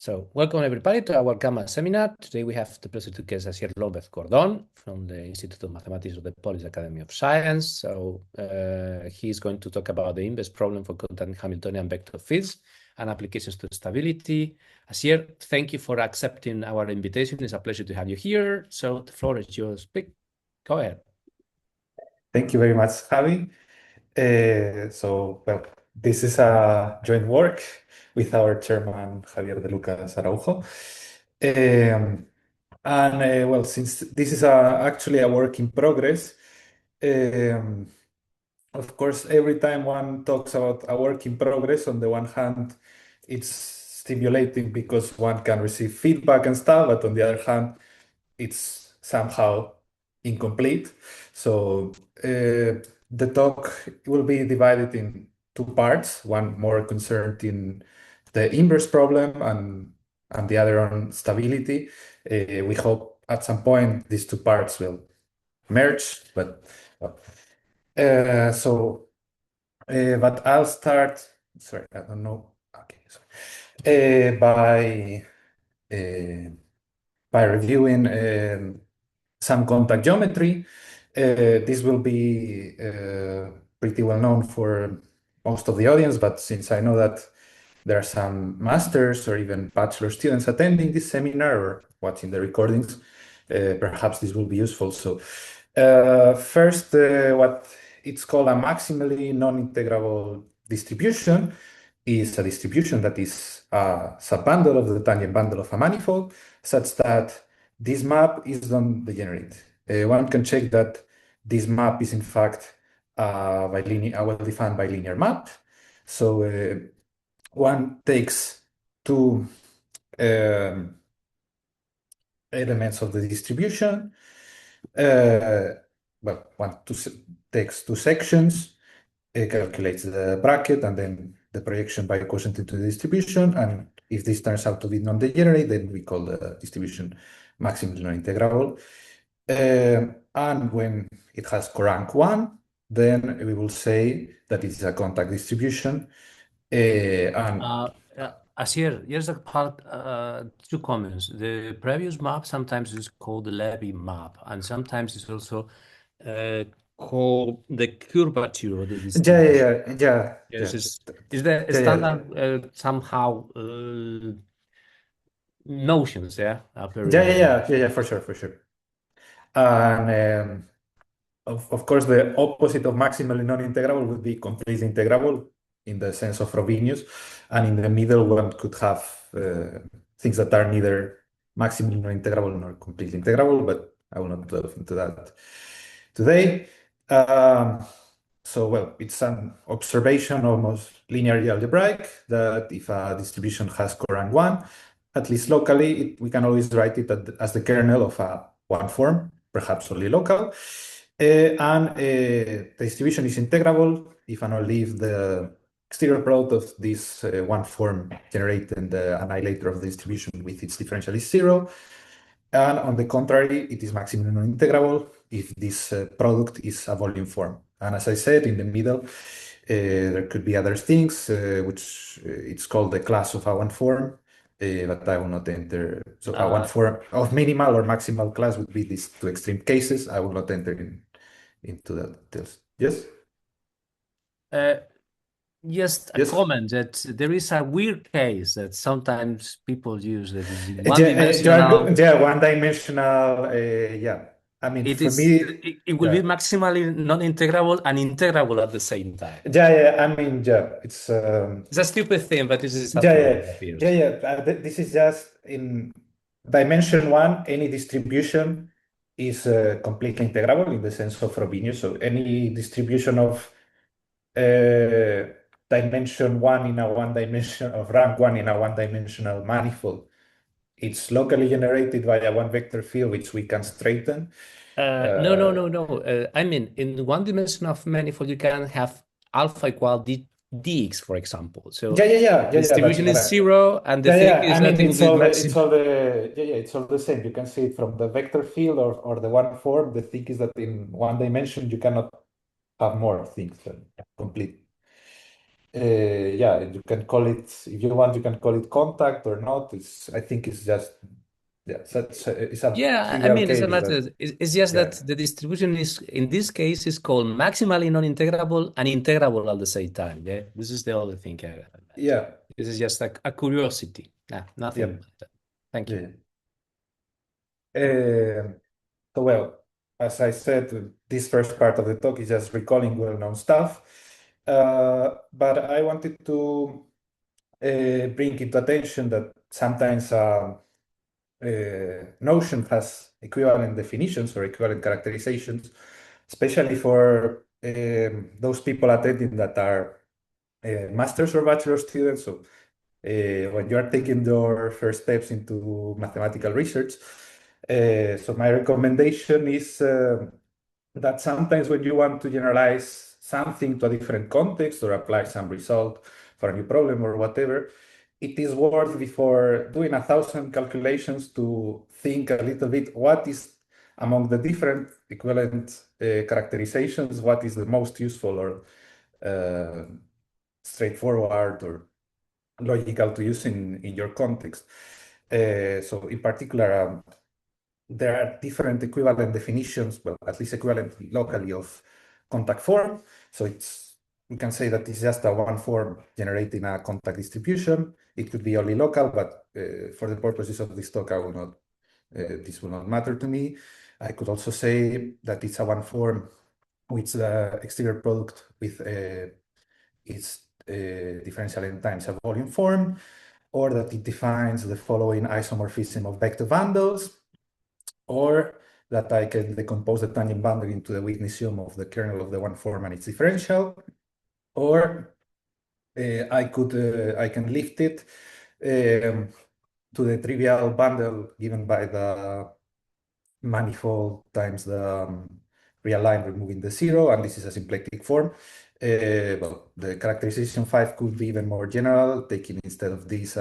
So welcome everybody to our Gamma seminar. Today we have the pleasure to guest Asier Lopez-Gordon from the Institute of Mathematics of the Polish Academy of Science. So he's going to talk about the inverse problem for contact Hamiltonian vector fields and applications to stability. Asier, thank you for accepting our invitation. It's a pleasure to have you here. So the floor is yours. Go ahead. Thank you very much, Javi. This is a joint work with our chairman, Javier de Lucas Araujo. Since this is actually a work in progress, um, of course, every time one talks about a work in progress, on the one hand, it's stimulating because one can receive feedback and stuff, but on the other hand, it's somehow incomplete. So the talk will be divided in two parts, one more concerned in the inverse problem and the other on stability. We hope at some point these two parts will merge, but I'll start. Sorry, I don't know. Okay, sorry. By reviewing some contact geometry. This will be pretty well known for most of the audience, but since I know that there are some masters or even bachelor students attending this seminar or watching the recordings, perhaps this will be useful. So first, what it's called a maximally non-integrable distribution is a distribution that is a subbundle of the tangent bundle of a manifold, such that this map is non-degenerate. One can check that this map is in fact a well-defined bilinear map. So one takes two elements of the distribution. Takes two sections, calculates the bracket and then the projection by quotient into the distribution. And if this turns out to be non-degenerate, then we call the distribution maximally non-integrable. And when it has corank 1, then we will say that it is a contact distribution. Asier, here's a part, two comments. The previous map sometimes is called the Levy map, and sometimes it's also called the curvature of the distribution. Yes, is the standard somehow notions, yeah? For sure. And of course, the opposite of maximally non-integrable would be completely integrable in the sense of Frobenius, and in the middle one could have things that are neither maximally non-integrable nor completely integrable, but I will not delve into that today. It's an observation, almost linearly algebraic, that if a distribution has corank 1, at least locally, we can always write it as the kernel of a one form, perhaps only local. The distribution is integrable if and only if the exterior product of this one form generating the annihilator of the distribution with its differential is 0. And on the contrary, it is maximally non-integrable if this product is a volume form. And as I said, in the middle, there could be other things, which it's called the class of a one form, but I will not enter. So a one form of minimal or maximal class would be these two extreme cases. I will not enter into that details. Yes? Just a comment that there is a weird case that sometimes people use that is one-dimensional. One-dimensional, I mean, it will be maximally non-integrable and integrable at the same time. It's a stupid thing, but this is this is just in dimension 1, any distribution is completely integrable in the sense of Frobenius. So any distribution of dimension 1 in a one dimension of rank 1 in a one-dimensional manifold, it's locally generated by a one vector field which we can straighten. No. I mean, in one dimension of manifold, you can have alpha equal dx, for example. So distribution is 0, and the thing is that it's all the same. You can see it from the vector field or the one form. The thing is that in one dimension you cannot have more things than complete. Yeah, you can call it, if you want, you can call it contact or not. I think it's just, yeah, it's a Yeah, I trivial mean, it's a case matter. that, It's just yeah, that the distribution is, in this case, is called maximally non-integrable and integrable at the same time. Yeah, this is the other thing. yeah, This is just a curiosity. Nah, nothing yeah, about that. Thank you. yeah. So, well, as I said, this first part of the talk is just recalling well-known stuff. But I wanted to bring into attention that sometimes Notion has equivalent definitions or equivalent characterizations, especially for those people attending that are master's or bachelor students. So when you are taking your first steps into mathematical research, so my recommendation is that sometimes when you want to generalize something to a different context or apply some result for a new problem or whatever, it is worth, before doing 1,000 calculations, to think a little bit what is among the different equivalent characterizations, what is the most useful or straightforward or logical to use in your context. So in particular, there are different equivalent definitions, well, at least equivalent locally, of contact form. So we can say that it's just a one form generating a contact distribution. It could be only local, but for the purposes of this talk, this will not matter to me. I could also say that it's a one form which the exterior product with its differential n times a volume form, or that it defines the following isomorphism of vector bundles, or that I can decompose the tangent boundary into the Wigneisium of the kernel of the one form and its differential, or I can lift it to the trivial bundle given by the manifold times the real line removing the zero, and this is a symplectic form. Well, the characterization 5 could be even more general, taking instead of this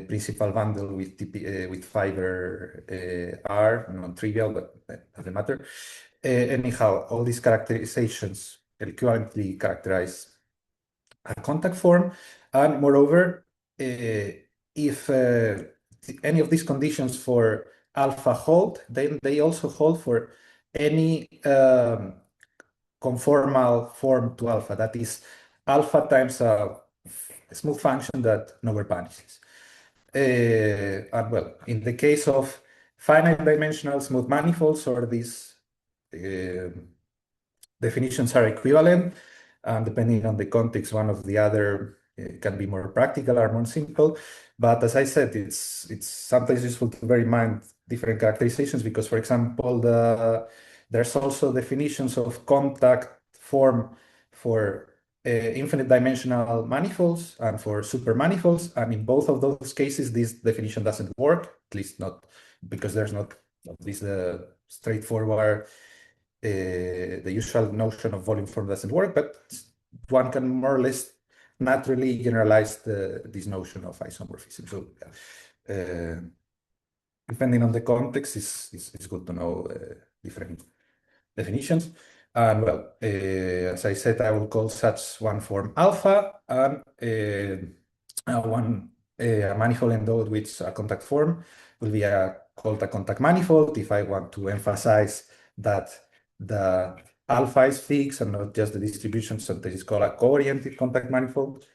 principal bundle with fiber R, non-trivial, but doesn't matter. Anyhow, all these characterizations equivalently characterize a contact form, and moreover, if any of these conditions for alpha hold, then they also hold for any conformal form to alpha, that is alpha times a smooth function that nowhere vanishes. And well, in the case of finite dimensional smooth manifolds, or these definitions are equivalent, and depending on the context, one of the other can be more practical or more simple. But as I said, it's sometimes useful to bear in mind different characterizations, because, for example, there's also definitions of contact form for infinite dimensional manifolds and for supermanifolds, and in both of those cases, this definition doesn't work, at least not because there's not this straightforward the usual notion of volume form doesn't work, but one can more or less naturally generalize this notion of isomorphism. So depending on the context, it's good to know different definitions. And well, as I said, I will call such one form alpha, and a manifold endowed with a contact form will be called a contact manifold if I want to emphasize that the alpha is fixed and not just the distribution. So this is called a co-oriented contact manifold.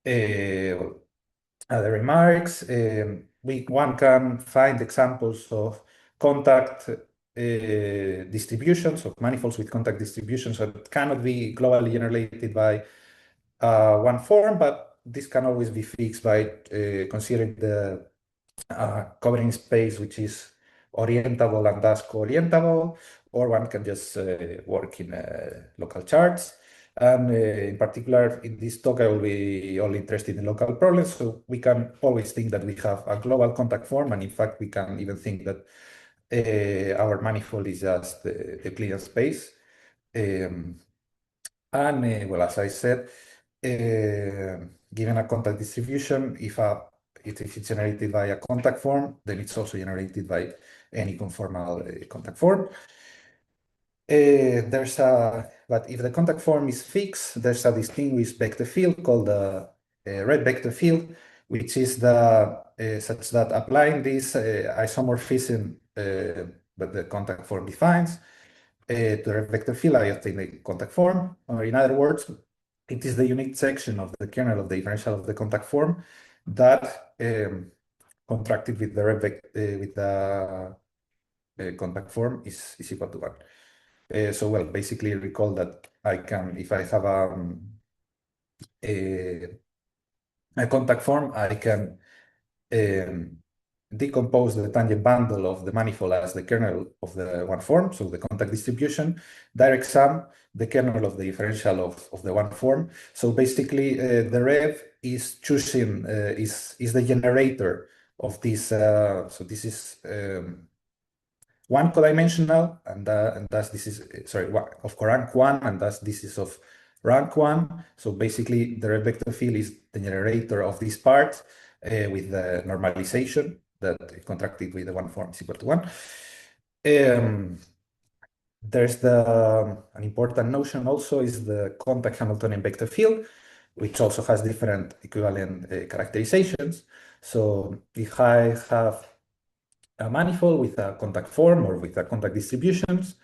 Other remarks, one can find examples of contact distributions, of manifolds with contact distributions that cannot be globally generated by one form, but this can always be fixed by considering the covering space which is orientable and thus co-orientable, or one can just work in local charts. And in particular, in this talk, I will be only interested in local problems. So we can always think that we have a global contact form, and in fact, we can even think that our manifold is just the Euclidean space. Well, as I said, given a contact distribution, if it's generated by a contact form, then it's also generated by any conformal contact form. But if the contact form is fixed, there's a distinguished vector field called the red vector field, which is such that applying this isomorphism that the contact form defines to the red vector field, I obtain the contact form. Or in other words, it is the unique section of the kernel of the differential of the contact form that contracted with the red with the contact form is equal to 1. So well, basically recall that I can, if I have a contact form, I can decompose the tangent bundle of the manifold as the kernel of the one form, so the contact distribution, direct sum, the kernel of the differential of the one form. So basically, the rev is choosing, is the generator of this, so this is one codimensional, and thus this is, sorry, of rank 1, and thus this is of rank 1. So basically, the red vector field is the generator of this part with the normalization that contracted with the one form is equal to 1. There's an important notion also is the contact Hamiltonian vector field, which also has different equivalent characterizations. So if I have a manifold with a contact form or with a contact distributions,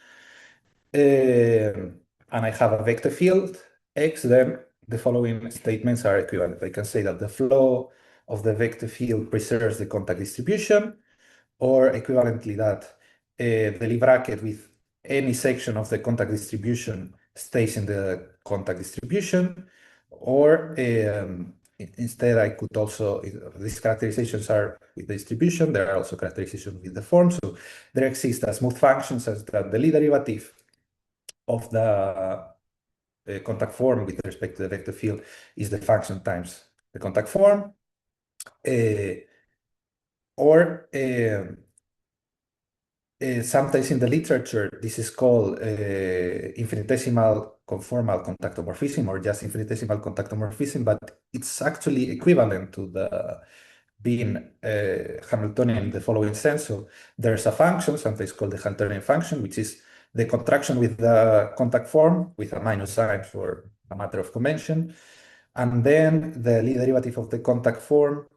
and I have a vector field X, then the following statements are equivalent. I can say that the flaw of the vector field preserves the contact distribution, or equivalently that the Lie bracket with any section of the contact distribution stays in the contact distribution, or instead I could also, these characterizations are with the distribution, there are also characterizations with the form, so there exist a smooth function such that the Lie derivative of the contact form with respect to the vector field is the function times the contact form, or sometimes in the literature, this is called infinitesimal conformal contactomorphism or just infinitesimal contactomorphism, but it's actually equivalent to the being Hamiltonian in the following sense. So there's a function, sometimes called the Hamiltonian function, which is the contraction with the contact form with a minus sign for a matter of convention. And then the Lie derivative of the contact form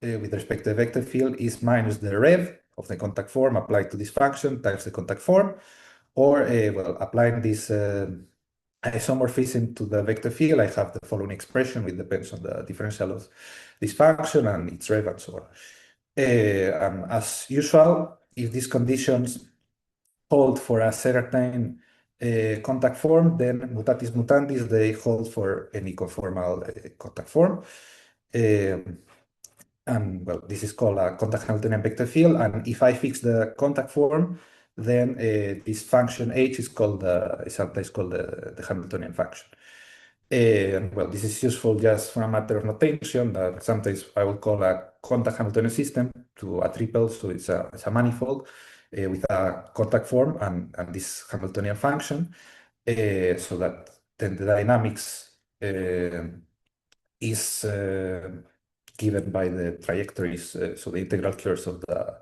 with respect to the vector field is minus the rev of the contact form applied to this function times the contact form, or well, applying this isomorphism to the vector field, I have the following expression, which depends on the differential of this function and its rev and so on. And as usual, if these conditions hold for a certain contact form, then mutatis mutandis, they hold for any conformal contact form. And well, this is called a contact Hamiltonian vector field. And if I fix the contact form, then this function h is sometimes called the Hamiltonian function. Well, this is useful just for a matter of notation that sometimes I will call a contact Hamiltonian system to a triple. So it's a manifold with a contact form and this Hamiltonian function, so that then the dynamics is given by the trajectories, so the integral curves of the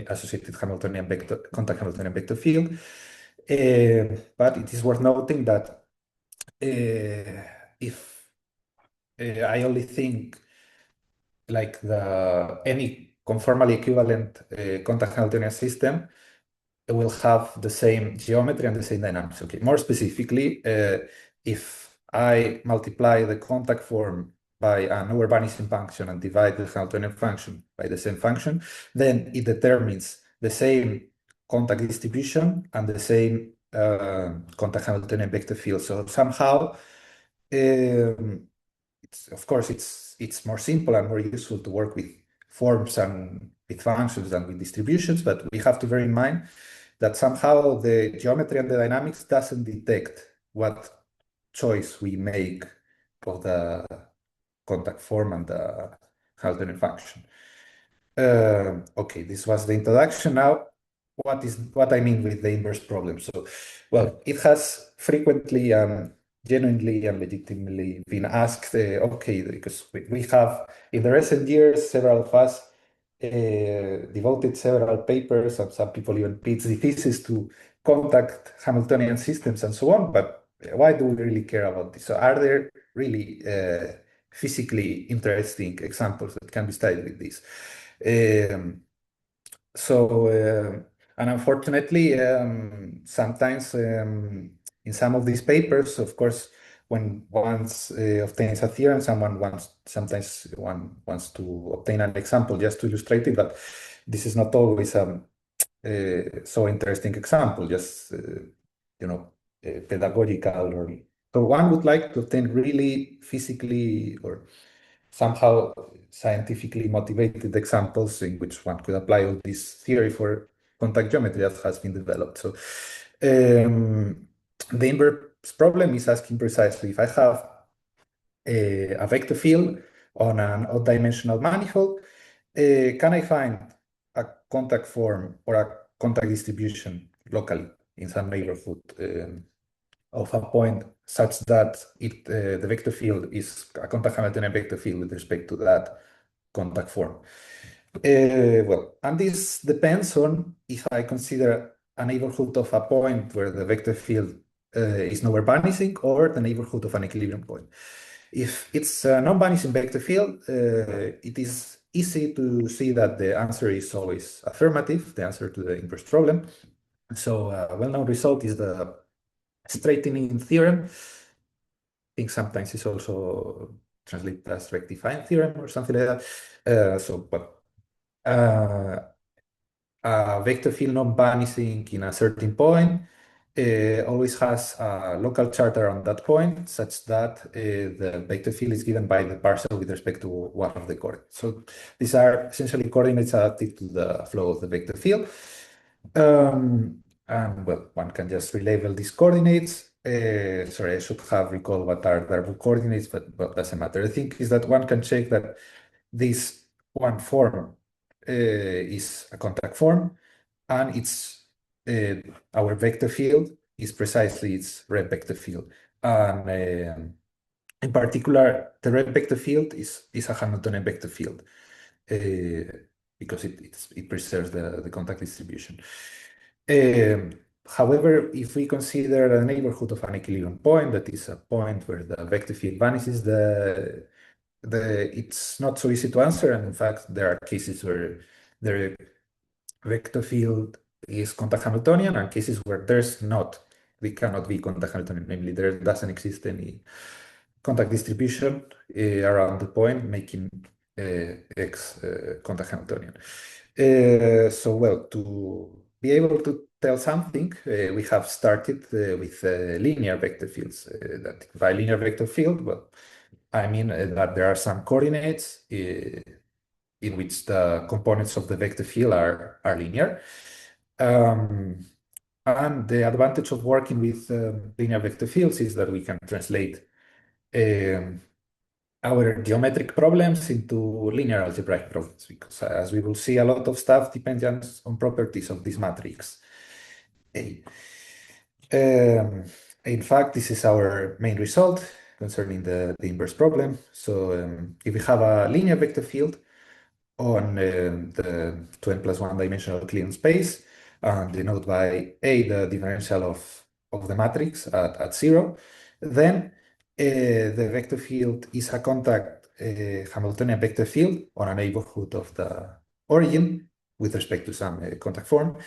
associated Hamiltonian vector, contact Hamiltonian vector field. But it is worth noting that if I only think like any conformally equivalent contact Hamiltonian system, it will have the same geometry and the same dynamics. Okay, more specifically, if I multiply the contact form by an over-vanishing function and divide the Hamiltonian function by the same function, then it determines the same contact distribution and the same contact Hamiltonian vector field. So somehow, of course, it's more simple and more useful to work with forms and with functions than with distributions, but we have to bear in mind that somehow the geometry and the dynamics doesn't detect what choice we make of the contact form and the Hamiltonian function. Okay, this was the introduction. Now, what I mean with the inverse problem. So, well, it has frequently genuinely and legitimately been asked, okay, because we have in the recent years, several of us devoted several papers and some people even PhD thesis to contact Hamiltonian systems and so on, but why do we really care about this? So are there really physically interesting examples that can be studied with this? And unfortunately, sometimes in some of these papers, of course, when one obtains a theorem, sometimes one wants to obtain an example just to illustrate it, but this is not always so interesting example, just pedagogical, or so one would like to obtain really physically or somehow scientifically motivated examples in which one could apply all this theory for contact geometry that has been developed. So the inverse problem is asking precisely if I have a vector field on an odd dimensional manifold, can I find a contact form or a contact distribution locally in some neighborhood of a point such that the vector field is a contact Hamiltonian vector field with respect to that contact form? Well, and this depends on if I consider a neighborhood of a point where the vector field is nowhere vanishing, or the neighborhood of an equilibrium point. If it's a non-vanishing vector field, it is easy to see that the answer is always affirmative, the answer to the inverse problem. So a well-known result is the straightening theorem. I think sometimes it's also translated as rectifying theorem or something like that. A vector field non-vanishing in a certain point always has a local chart around that point, such that the vector field is given by the partial with respect to one of the coordinates. So these are essentially coordinates adapted to the flow of the vector field. And well, one can just relabel these coordinates. Sorry, I should have recalled what are the coordinates, but well, doesn't matter. The thing is that one can check that this one form is a contact form, and it's our vector field is precisely its Reeb vector field. And in particular, the Reeb vector field is a Hamiltonian vector field because it preserves the contact distribution. However, if we consider a neighborhood of an equilibrium point, that is a point where the vector field vanishes, it's not so easy to answer. And in fact, there are cases where the vector field is contact Hamiltonian and cases where we cannot be contact Hamiltonian, namely there doesn't exist any contact distribution around the point making X contact Hamiltonian. So well, to be able to tell something, we have started with linear vector fields. That by linear vector field, well, I mean that there are some coordinates in which the components of the vector field are linear. And the advantage of working with linear vector fields is that we can translate our geometric problems into linear algebraic problems, because as we will see, a lot of stuff depends on properties of this matrix A. In fact, this is our main result concerning the inverse problem. So if we have a linear vector field on the 2n+1 dimensional Euclidean space, and denote by A the differential of the matrix at 0, then the vector field is a contact Hamiltonian vector field on a neighborhood of the origin with respect to some contact form,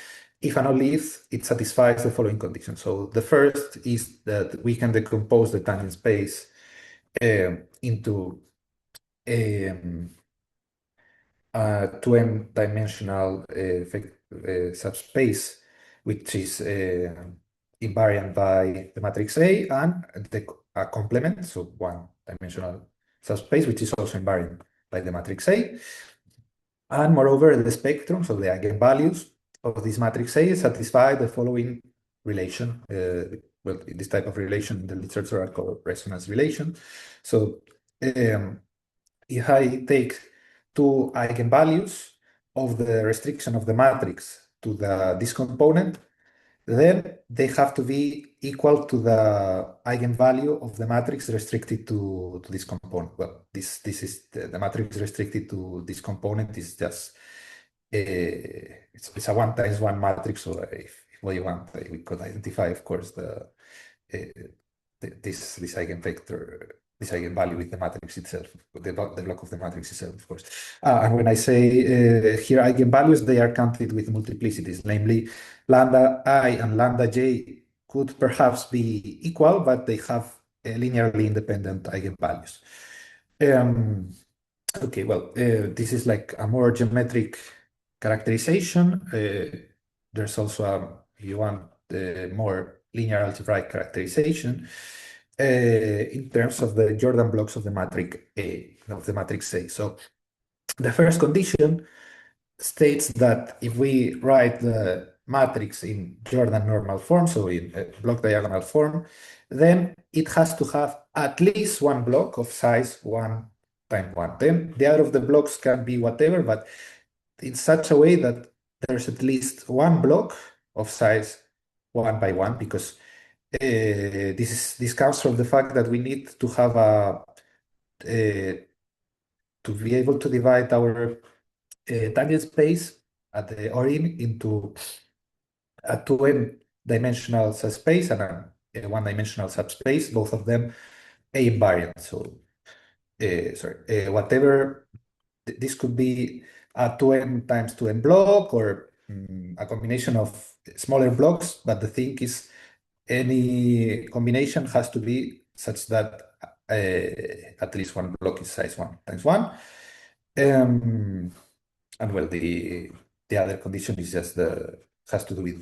if and only if it satisfies the following conditions. So the first is that we can decompose the tangent space into a 2n dimensional subspace, which is invariant by the matrix A, and a complement, so one dimensional subspace, which is also invariant by the matrix A. And moreover, the spectrum, so the eigenvalues of this matrix A satisfy the following relation. Well, this type of relation in the literature are called resonance relation. So if I take two eigenvalues of the restriction of the matrix to this component, then they have to be equal to the eigenvalue of the matrix restricted to this component. Well, this is the matrix restricted to this component is just it's a 1 times 1 matrix. So if you want. We could identify, of course, this eigenvector, this eigenvalue with the matrix itself, the block of the matrix itself, of course. And when I say here eigenvalues, they are counted with multiplicities, namely lambda I and lambda j could perhaps be equal, but they have linearly independent eigenvalues. Okay, well, this is like a more geometric characterization. There's also if you want, more linear algebraic characterization in terms of the Jordan blocks of the matrix A. So the first condition states that if we write the matrix in Jordan normal form, so in block diagonal form, then it has to have at least one block of size 1 times 1. Then the other of the blocks can be whatever, but in such a way that there's at least one block of size 1 by 1, because this comes from the fact that we need to have to be able to divide our tangent space at the origin into a 2n-dimensional subspace and a 1-dimensional subspace, both of them A invariant. So, whatever, this could be a 2n times 2n block or a combination of smaller blocks, but the thing is any combination has to be such that at least one block is size 1 times 1. And well, the other condition is just has to do with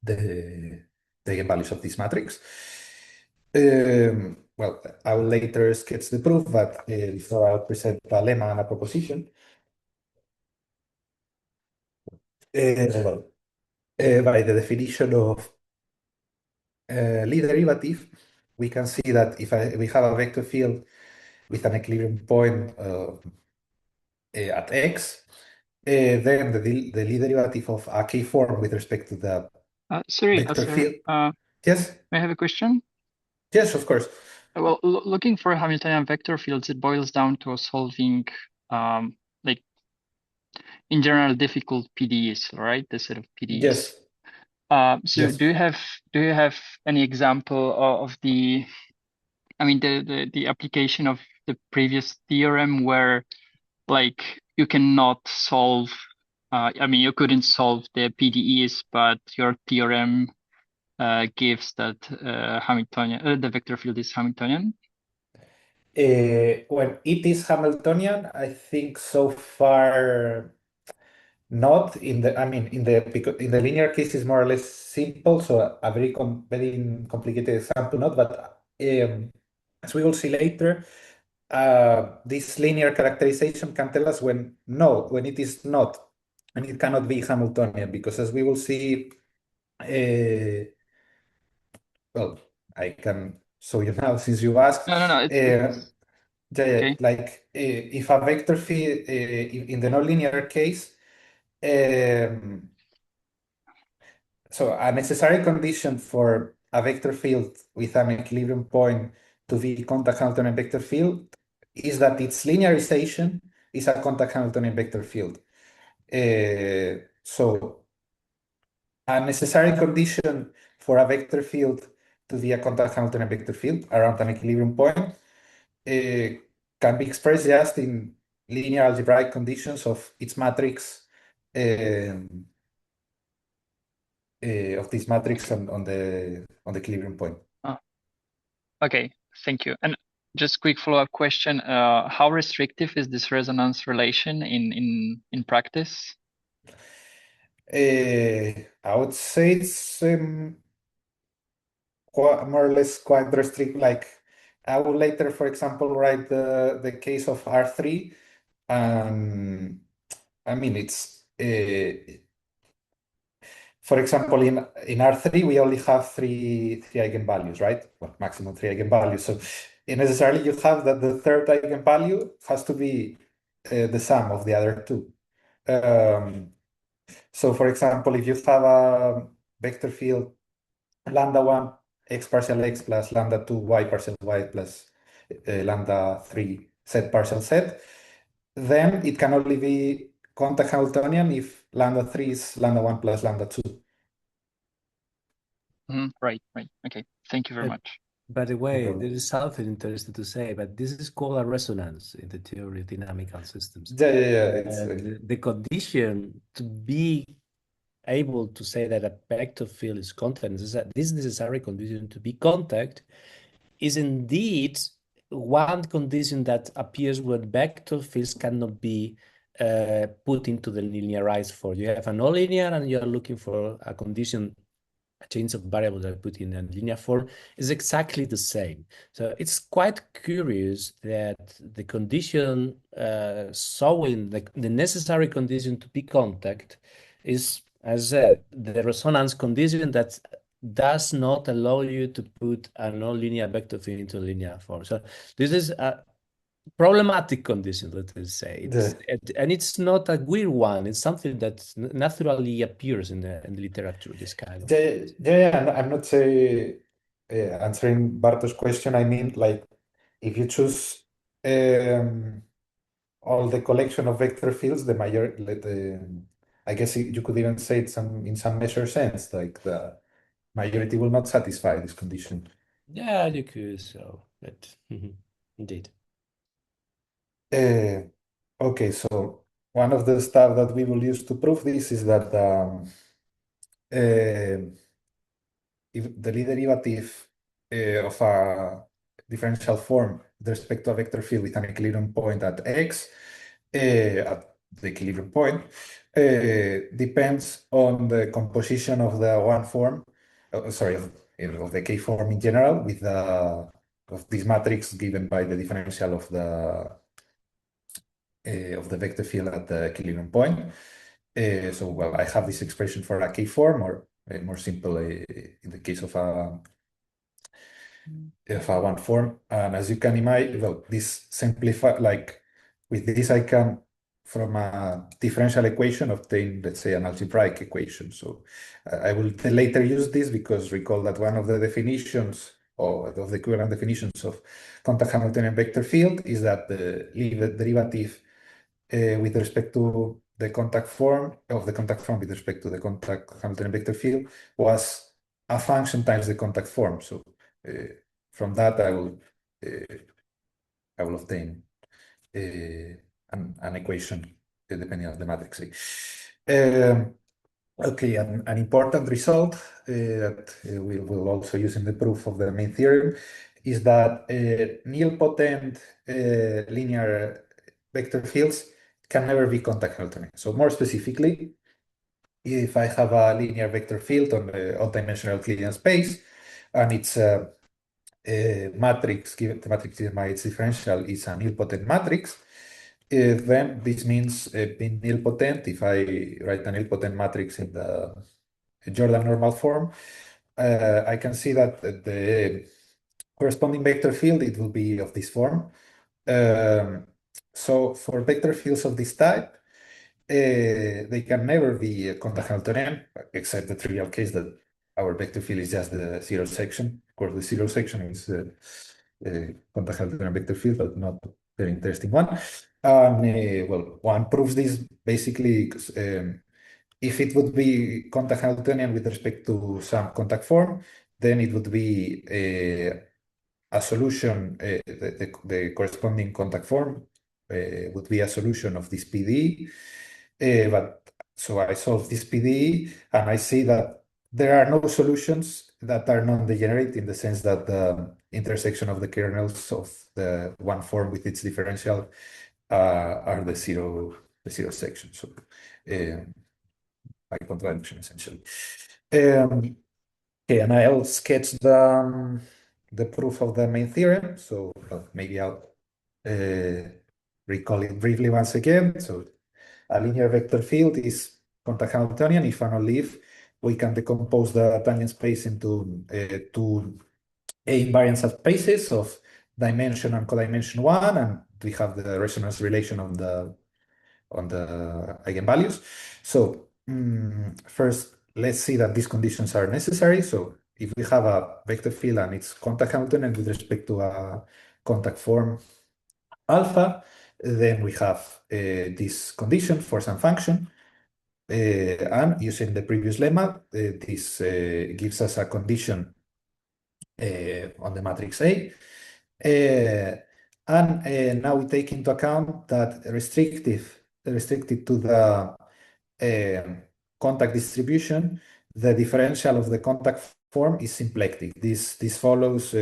the eigenvalues of this matrix. Well, I will later sketch the proof, but before I'll present a lemma and a proposition. Well, by the definition of Lie derivative, we can see that if we have a vector field with an equilibrium point at x, then the Lie derivative of a k form with respect to the sorry, vector field. Yes? May I have a question? Yes, of course. Well, looking for Hamiltonian vector fields, it boils down to solving, like, in general, difficult PDEs, right? The set of PDEs. Yes. So yes. do you have any example of the application of the previous theorem where, like, you cannot solve, you couldn't solve the PDEs, but your theorem gives that Hamiltonian, the vector field is Hamiltonian? When it is Hamiltonian, I think so far not. In the linear case is more or less simple, so a very complicated example not, but as we will see later, this linear characterization can tell us when it is not, and it cannot be Hamiltonian, because as we will see, well, I can show you now since you asked. No. Okay. Like if a vector field in the nonlinear case, so a necessary condition for a vector field with an equilibrium point to be contact Hamiltonian vector field is that its linearization is a contact Hamiltonian vector field. So a necessary condition for a vector field to be a contact Hamiltonian vector field around an equilibrium point can be expressed just in linear algebraic conditions of its matrix, of this matrix on the equilibrium point. Okay, thank you. And just quick follow-up question: how restrictive is this resonance relation in practice? I would say it's more or less quite restrictive. Like I will later, for example, write the case of R3. It's for example, in R3 we only have three eigenvalues, right? Well, maximum 3 eigenvalues. So necessarily you have that the third eigenvalue has to be the sum of the other two. So for example, if you have a vector field lambda 1 x partial x plus lambda 2 y partial y plus lambda 3 z partial z, then it can only be contact Hamiltonian if lambda 3 is lambda 1 plus lambda 2. Right. Okay. Thank you very much. By the way, problem. there is something interesting to say, but this is called a resonance in the theory of dynamical systems. Yeah. The condition to be able to say that a vector field is contact, this necessary condition to be contact is indeed one condition that appears when vector fields cannot be put into the linearized form. You have a nonlinear and you're looking for a condition, a change of variable that put in a linear form is exactly the same. So it's quite curious that the condition showing the necessary condition to be contact is, as the resonance condition that does not allow you to put a nonlinear vector field into linear form. So this is a problematic condition, let us say. And it's not a weird one. It's something that naturally appears in the literature, this kind of. Yeah. I'm not say answering Barto's question. I mean, like, if you choose all the collection of vector fields, I guess you could even say it in some measure sense, like the majority will not satisfy this condition. Yeah, you could. So, but indeed. Okay, so one of the stuff that we will use to prove this is that if the Lie derivative of a differential form with respect to a vector field with an equilibrium point at x, at the equilibrium point, depends on the composition of the one form, of the K form in general, with of this matrix given by the differential of the vector field at the equilibrium point. So, well, I have this expression for a K form, or more simple in the case of a one form. And as you can imagine, well, this simplify, like with this, I can, from a differential equation, obtain, let's say, an algebraic equation. So I will later use this because recall that one of the definitions or of the equivalent definitions of contact Hamiltonian vector field is that the Lie derivative with respect to the contact form with respect to the contact Hamiltonian vector field was a function times the contact form. So from that I will obtain an equation depending on the matrix A. Okay, an important result that we will also use in the proof of the main theorem is that nilpotent linear vector fields can never be contact Hamiltonian. So more specifically, if I have a linear vector field on the odd-dimensional Euclidean space, and its matrix, given the matrix given by its differential, is a nilpotent matrix, then this means being nilpotent. If I write a nilpotent matrix in the Jordan normal form, I can see that the corresponding vector field, it will be of this form. So for vector fields of this type, they can never be contact Hamiltonian, except the trivial case that our vector field is just the zero section. Of course, the zero section is contact Hamiltonian vector field, but not very interesting one. And well, one proves this basically if it would be contact Hamiltonian with respect to some contact form, then it would be a solution, the corresponding contact form would be a solution of this PDE. But so I solve this PDE and I see that there are no solutions that are non-degenerate in the sense that the intersection of the kernels of the one form with its differential are the zero section. So by contradiction, essentially. Okay, and I'll sketch the proof of the main theorem. So maybe I'll recall it briefly once again. So a linear vector field is contact Hamiltonian if and only if we can decompose the tangent space into two invariant subspaces of dimension and codimension 1, and we have the resonance relation on the eigenvalues. So first, let's see that these conditions are necessary. So if we have a vector field and it's contact Hamiltonian with respect to a contact form alpha, then we have this condition for some function. And using the previous lemma, this gives us a condition on the matrix A. And now we take into account that restricted to the contact distribution, the differential of the contact form is symplectic. This follows,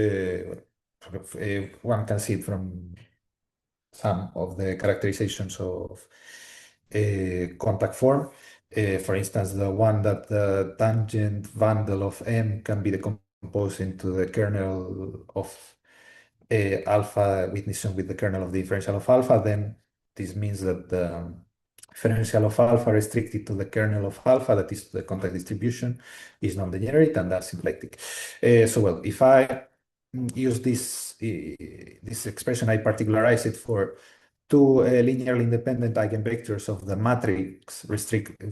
one can see it from some of the characterizations of contact form. For instance, the one that the tangent bundle of M can be decomposed into the kernel of alpha witnessing with the kernel of the differential of alpha, then this means that the differential of alpha restricted to the kernel of alpha, that is the contact distribution, is non-degenerate, and that's symplectic. So well, if I use this expression, I particularize it for two linearly independent eigenvectors of the matrix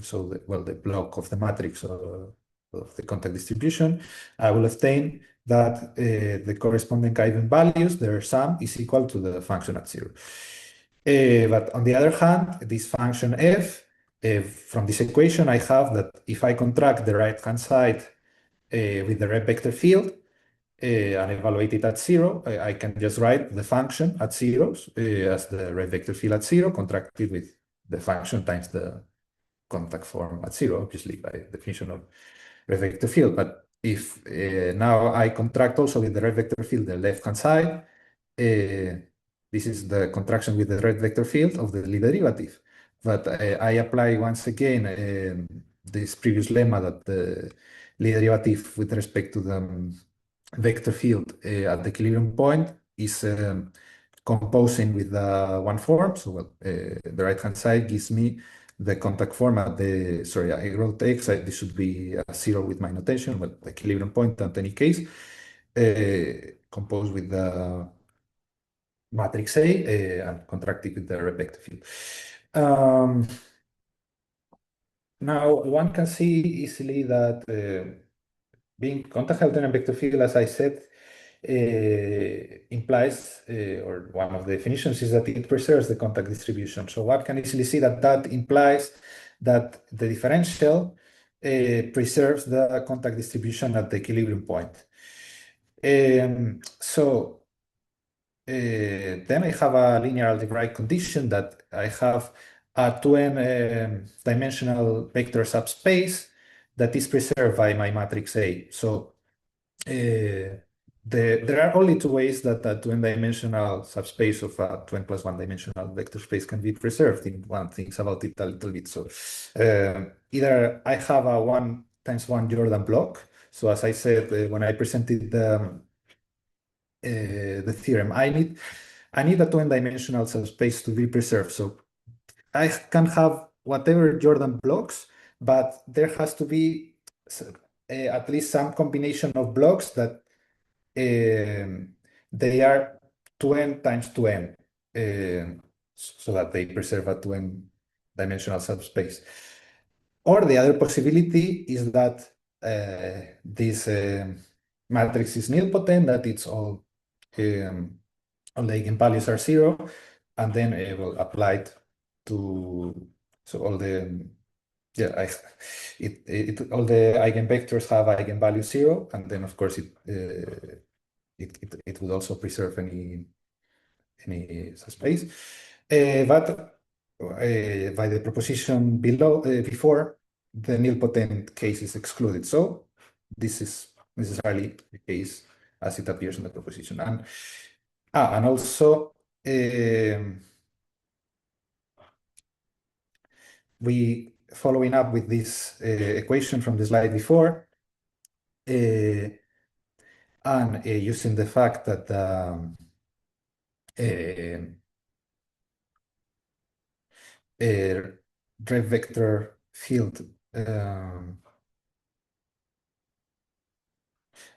so the block of the matrix of the contact distribution, I will obtain that the corresponding eigenvalues, their sum is equal to the function at 0. But on the other hand, this function f, from this equation, I have that if I contract the right-hand side with the Reeb vector field and evaluate it at 0, I can just write the function at 0 as the Reeb vector field at 0, contracted with the function times the contact form at 0, obviously by definition of Reeb vector field. But if now I contract also with the Reeb vector field the left-hand side, this is the contraction with the Reeb vector field of the Lie derivative. But I apply once again this previous lemma that the Lie derivative with respect to the vector field at the equilibrium point is composing with the one form. So well, the right-hand side gives me the contact form at the, sorry, I wrote x, this should be 0 with my notation, but the equilibrium point at any case, composed with the matrix A and contracted with the Reeb vector field. Now, one can see easily that being contact Hamiltonian vector field, as I said, implies, or one of the definitions is that it preserves the contact distribution. So one can easily see that that implies that the differential preserves the contact distribution at the equilibrium point. So then I have a linear algebraic condition that I have a 2n dimensional vector subspace that is preserved by my matrix A. So there are only two ways that a 2n dimensional subspace of a 2n plus 1 dimensional vector space can be preserved, if one thinks about it a little bit. So either I have a 1 times 1 Jordan block. So as I said when I presented the theorem, I need a 2n dimensional subspace to be preserved. So I can have whatever Jordan blocks, but there has to be at least some combination of blocks that they are 2n times 2n, so that they preserve a 2n dimensional subspace. Or the other possibility is that this matrix is nilpotent, that it's all the eigenvalues are 0, and then it will apply it to, so all the all the eigenvectors have eigenvalue 0, and then of course it would also preserve any subspace. But by the proposition below before, the nilpotent case is excluded. So this is necessarily the case as it appears in the proposition. And also we following up with this equation from the slide before, and using the fact that Reeb vector field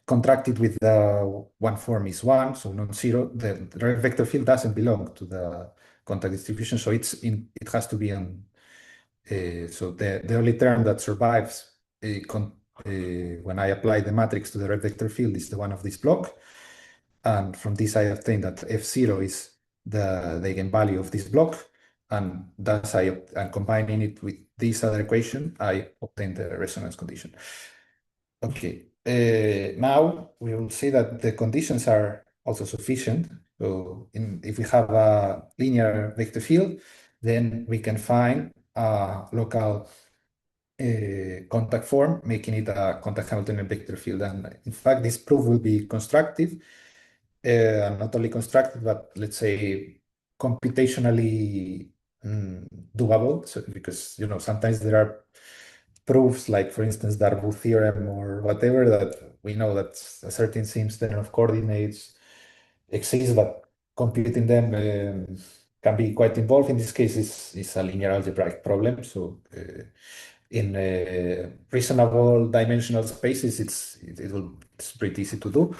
contracted with the one form is 1, so non-zero. The Reeb vector field doesn't belong to the contact distribution, so it has to be on. So the only term that survives when I apply the matrix to the Reeb vector field is the one of this block. And from this I obtain that F0 is the eigenvalue of this block, and thus and combining it with this other equation, I obtain the resonance condition. Okay, now we will see that the conditions are also sufficient. So if we have a linear vector field, then we can find a local contact form, making it a contact Hamiltonian vector field. And in fact, this proof will be constructive, not only constructive, but let's say computationally doable. So because sometimes there are proofs, like for instance Darboux theorem or whatever, that we know that a certain system of coordinates exists, but computing them can be quite involved. In this case, it's a linear algebraic problem. So in reasonable dimensional spaces, it's pretty easy to do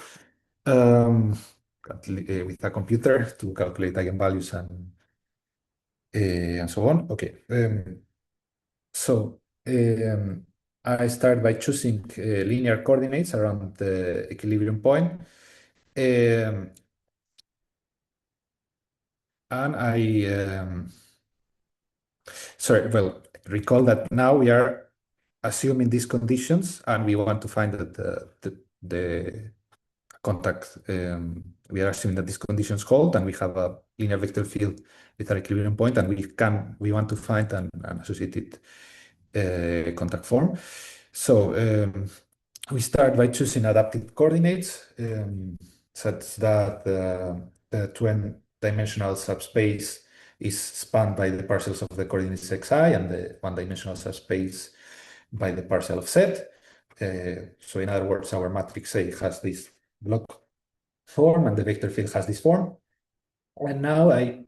with a computer to calculate eigenvalues and so on. Okay, so I start by choosing linear coordinates around the equilibrium point. And recall that now we are assuming these conditions, and we want to find that the contact, we are assuming that these conditions hold, and we have a linear vector field with an equilibrium point, and we want to find an associated contact form. So we start by choosing adapted coordinates such that the two-dimensional subspace is spanned by the parcels of the coordinates xi, and the one-dimensional subspace by the parcel of z. So in other words, our matrix A has this block form, and the vector field has this form. And now I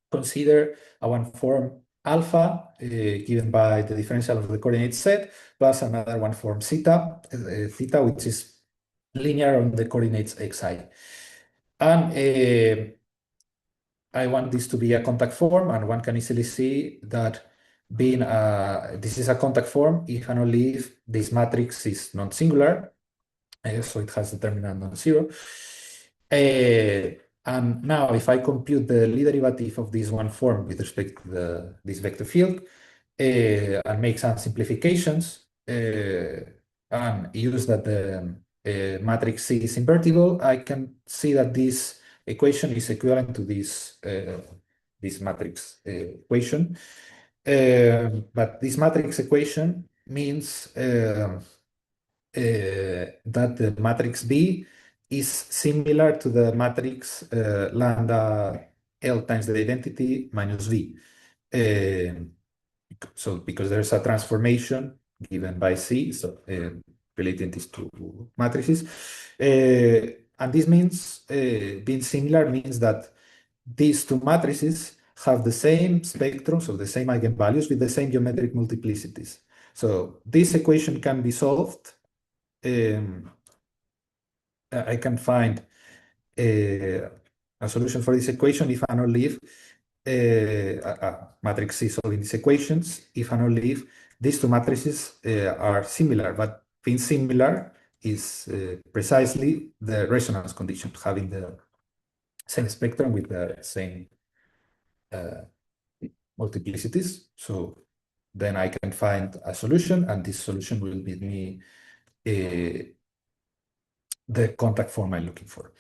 consider a one form alpha given by the differential of the coordinate z, plus another one form theta, which is linear on the coordinates xi. And I want this to be a contact form, and one can easily see that this is a contact form if and only if this matrix is non-singular, so it has determinant non-zero. And now if I compute the Lie derivative of this one form with respect to this vector field and make some simplifications and use that the matrix C is invertible, I can see that this equation is equivalent to this matrix equation. But this matrix equation means that the matrix B is similar to the matrix lambda L times the identity minus V. So because there's a transformation given by C, so relating these two matrices. And this means being similar means that these two matrices have the same spectrum, so the same eigenvalues with the same geometric multiplicities. So this equation can be solved. I can find a solution for this equation if and only if matrix C solving these equations, if and only if these two matrices are similar. But being similar is precisely the resonance condition, having the same spectrum with the same multiplicities. So then I can find a solution, and this solution will give me the contact form I'm looking for.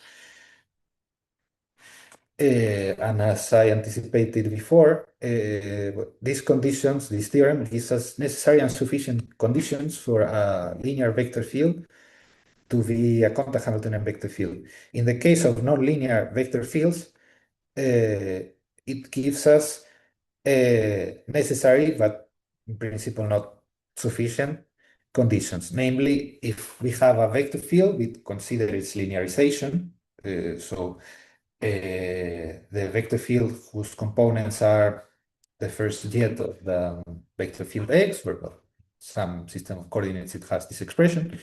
And as I anticipated before, these conditions, this theorem gives us necessary and sufficient conditions for a linear vector field to be a contact Hamiltonian vector field. In the case of nonlinear vector fields, it gives us necessary, but in principle not sufficient conditions. Namely, if we have a vector field, we consider its linearization. So the vector field whose components are the first jet of the vector field X, where some system of coordinates it has this expression.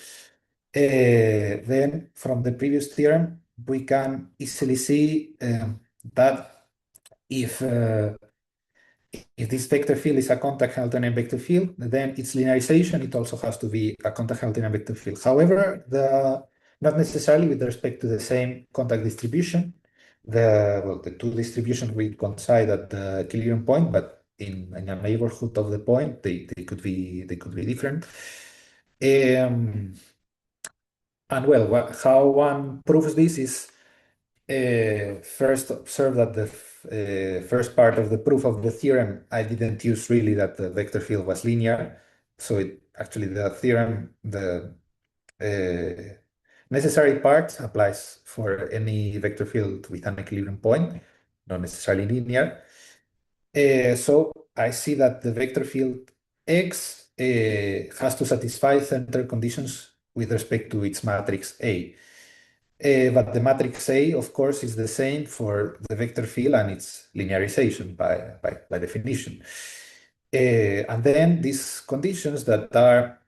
Then from the previous theorem, we can easily see that if this vector field is a contact Hamiltonian vector field, then its linearization, it also has to be a contact Hamiltonian vector field. However, not necessarily with respect to the same contact distribution, the two distributions will coincide at the equilibrium point, but in a neighborhood of the point, they could be different. And well, how one proves this is first observe that the first part of the proof of the theorem, I didn't use really that the vector field was linear. So actually the theorem, the necessary part applies for any vector field with an equilibrium point, not necessarily linear. So I see that the vector field X has to satisfy center conditions with respect to its matrix A. But the matrix A, of course, is the same for the vector field and its linearization by definition. And then these conditions that are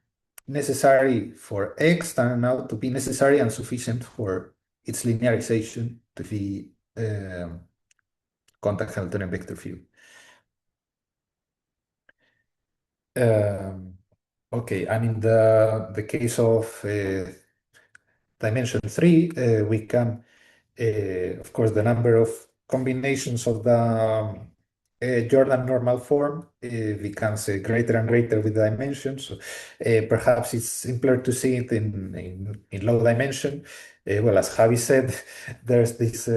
necessary for X turn out to be necessary and sufficient for its linearization to be contact Hamiltonian vector field. Okay, and in the case of dimension 3, we can, of course, the number of combinations of the Jordan normal form becomes greater and greater with dimensions. So, perhaps it's simpler to see it in low dimension. Well, as Javi said, there's this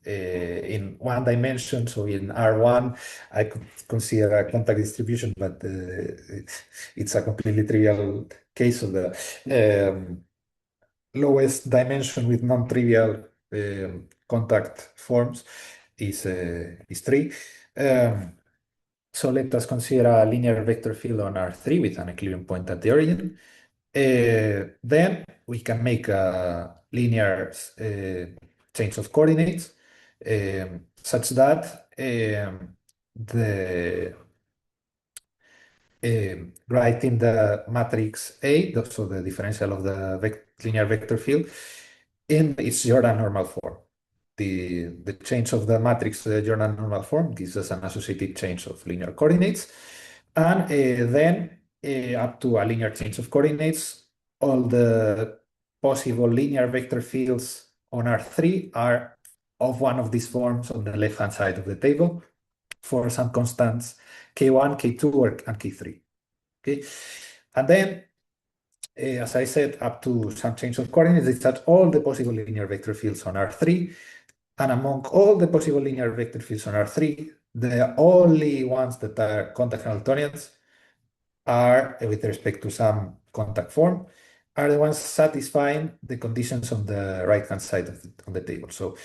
in one dimension, so in R1, I could consider a contact distribution, but it's a completely trivial case of the lowest dimension with non-trivial contact forms is 3. So let us consider a linear vector field on R3 with an equilibrium point at the origin. Then we can make a linear change of coordinates such that writing the matrix A, so the differential of the linear vector field, in its Jordan normal form. The change of the matrix to the Jordan normal form gives us an associated change of linear coordinates. And then up to a linear change of coordinates, all the possible linear vector fields on R3 are of one of these forms on the left-hand side of the table for some constants K1, K2, and K3. Okay, and then, as I said, up to some change of coordinates, it's that all the possible linear vector fields on R3, and among all the possible linear vector fields on R3, the only ones that are contact Hamiltonians are, with respect to some contact form, are the ones satisfying the conditions on the right-hand side of the table. So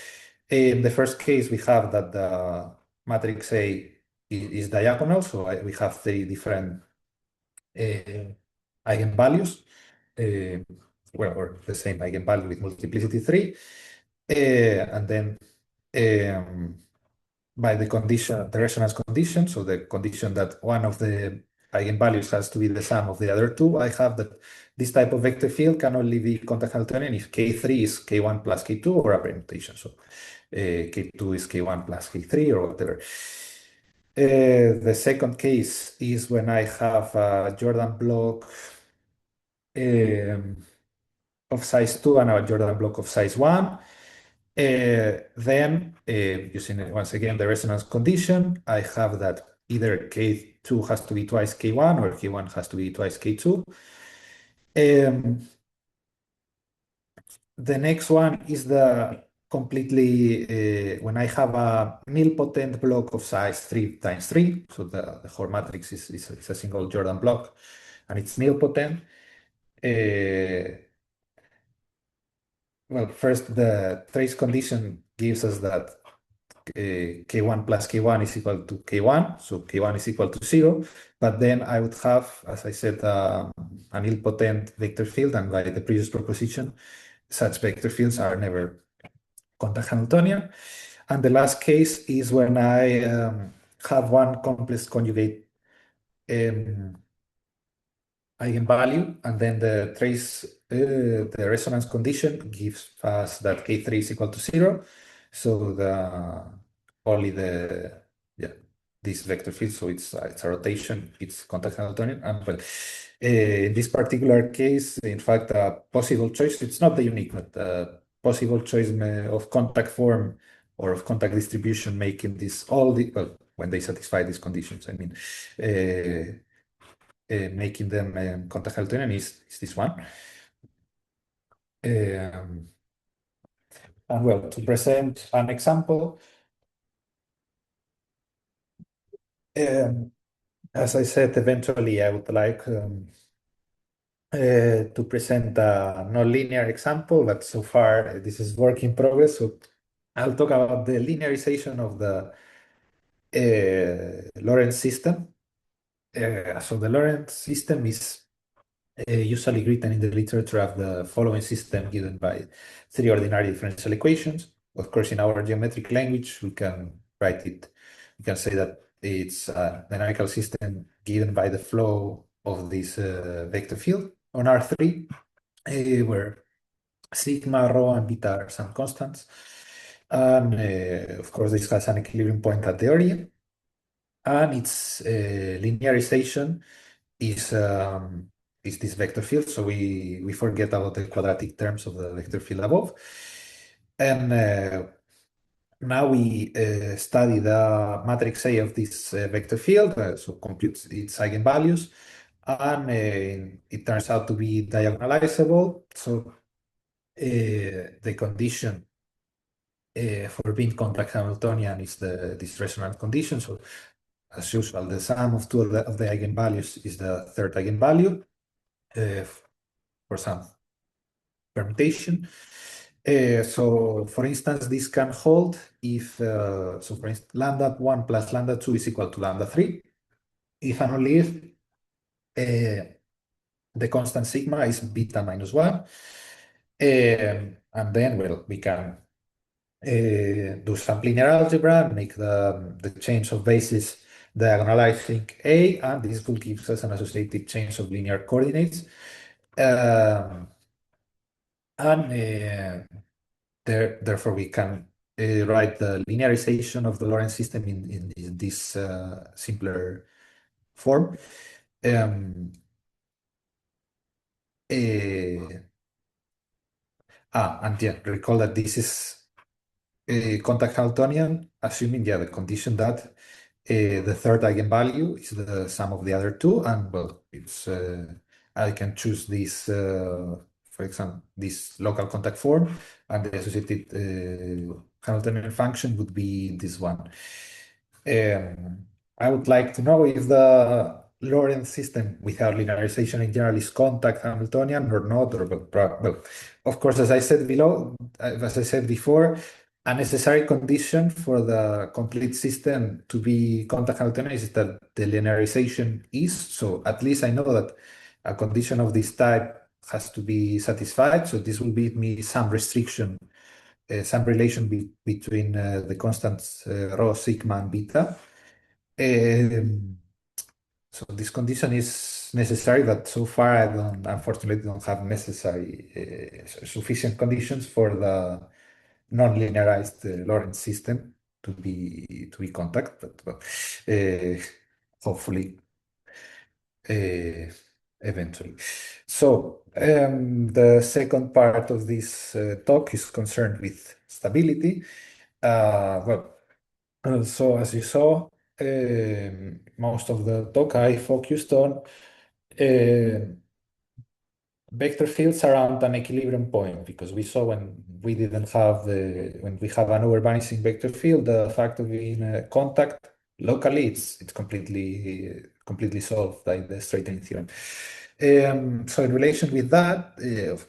in the first case, we have that the matrix A is diagonal, so we have 3 different eigenvalues, well, or the same eigenvalue with multiplicity 3, and then by the condition, the resonance condition, so the condition that one of the eigenvalues has to be the sum of the other two, I have that this type of vector field can only be contact Hamiltonian if K3 is K1 plus K2 or a permutation. So K2 is K1 plus K3 or whatever. The second case is when I have a Jordan block of size 2 and a Jordan block of size 1. Then, using once again the resonance condition, I have that either K2 has to be twice K1 or K1 has to be twice K2. The next one is the completely, when I have a nilpotent block of size 3 times 3, so the whole matrix is a single Jordan block, and it's nilpotent. Well, first, the trace condition gives us that K1 plus K1 is equal to K1, so K1 is equal to 0, but then I would have, as I said, an nilpotent vector field, and by the previous proposition, such vector fields are never contact Hamiltonian. And the last case is when I have one complex conjugate eigenvalue, and then the trace, the resonance condition gives us that K3 is equal to 0. So only this vector field, so it's a rotation, it's contact Hamiltonian. And well, in this particular case, in fact, a possible choice, it's not the unique, but possible choice of contact form or of contact distribution, making this well, when they satisfy these conditions, I mean, making them contact Hamiltonian is this one. And well, to present an example, as I said, eventually I would like to present a nonlinear example, but so far this is work in progress. So I'll talk about the linearization of the Lorentz system. So the Lorentz system is usually written in the literature of the following system given by three ordinary differential equations. Of course, in our geometric language, we can write it. We can say that it's a dynamical system given by the flow of this vector field on R3, where sigma, rho, and beta are some constants. And of course, this has an equilibrium point at the origin. And its linearization is this vector field. So we forget about the quadratic terms of the vector field above. And now we study the matrix A of this vector field, so compute its eigenvalues, and it turns out to be diagonalizable. So the condition for being contact Hamiltonian is this resonant condition. So as usual, the sum of two of the eigenvalues is the third eigenvalue for some permutation. So for instance, this can hold if, so for instance, lambda 1 plus lambda 2 is equal to lambda 3. If and only if the constant sigma is beta minus 1. And then, well, we can do some linear algebra, make the change of basis diagonalizing A, and this will give us an associated change of linear coordinates. And therefore, we can write the linearization of the Lorentz system in this simpler form. And yeah, recall that this is contact Hamiltonian, assuming the condition that the third eigenvalue is the sum of the other two, and well, it's I can choose this, for example, this local contact form, and the associated Hamiltonian function would be this one. I would like to know if the Lorentz system without linearization in general is contact Hamiltonian or not, or well, of course, as I said before, a necessary condition for the complete system to be contact Hamiltonian is that the linearization is. So at least I know that a condition of this type has to be satisfied. So this will give me some restriction, some relation between the constants rho, sigma, and beta. So this condition is necessary, but so far I unfortunately don't have necessary sufficient conditions for the non-linearized Lorentz system to be contact, but hopefully eventually. So the second part of this talk is concerned with stability. So as you saw, most of the talk I focused on vector fields around an equilibrium point, because we saw when we have an over-vanishing vector field, the fact of being contact locally, it's completely solved by the straightening theorem. So in relation with that,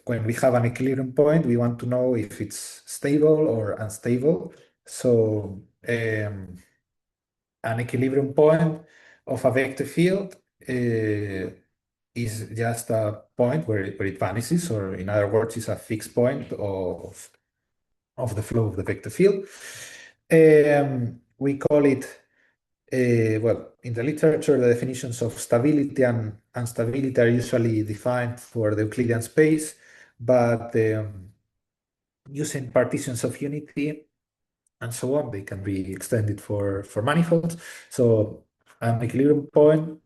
when we have an equilibrium point, we want to know if it's stable or unstable. So an equilibrium point of a vector field is just a point where it vanishes, or in other words, it's a fixed point of the flow of the vector field. We call it, well, in the literature, the definitions of stability and instability are usually defined for the Euclidean space, but using partitions of unity and so on, they can be extended for manifolds. So an equilibrium point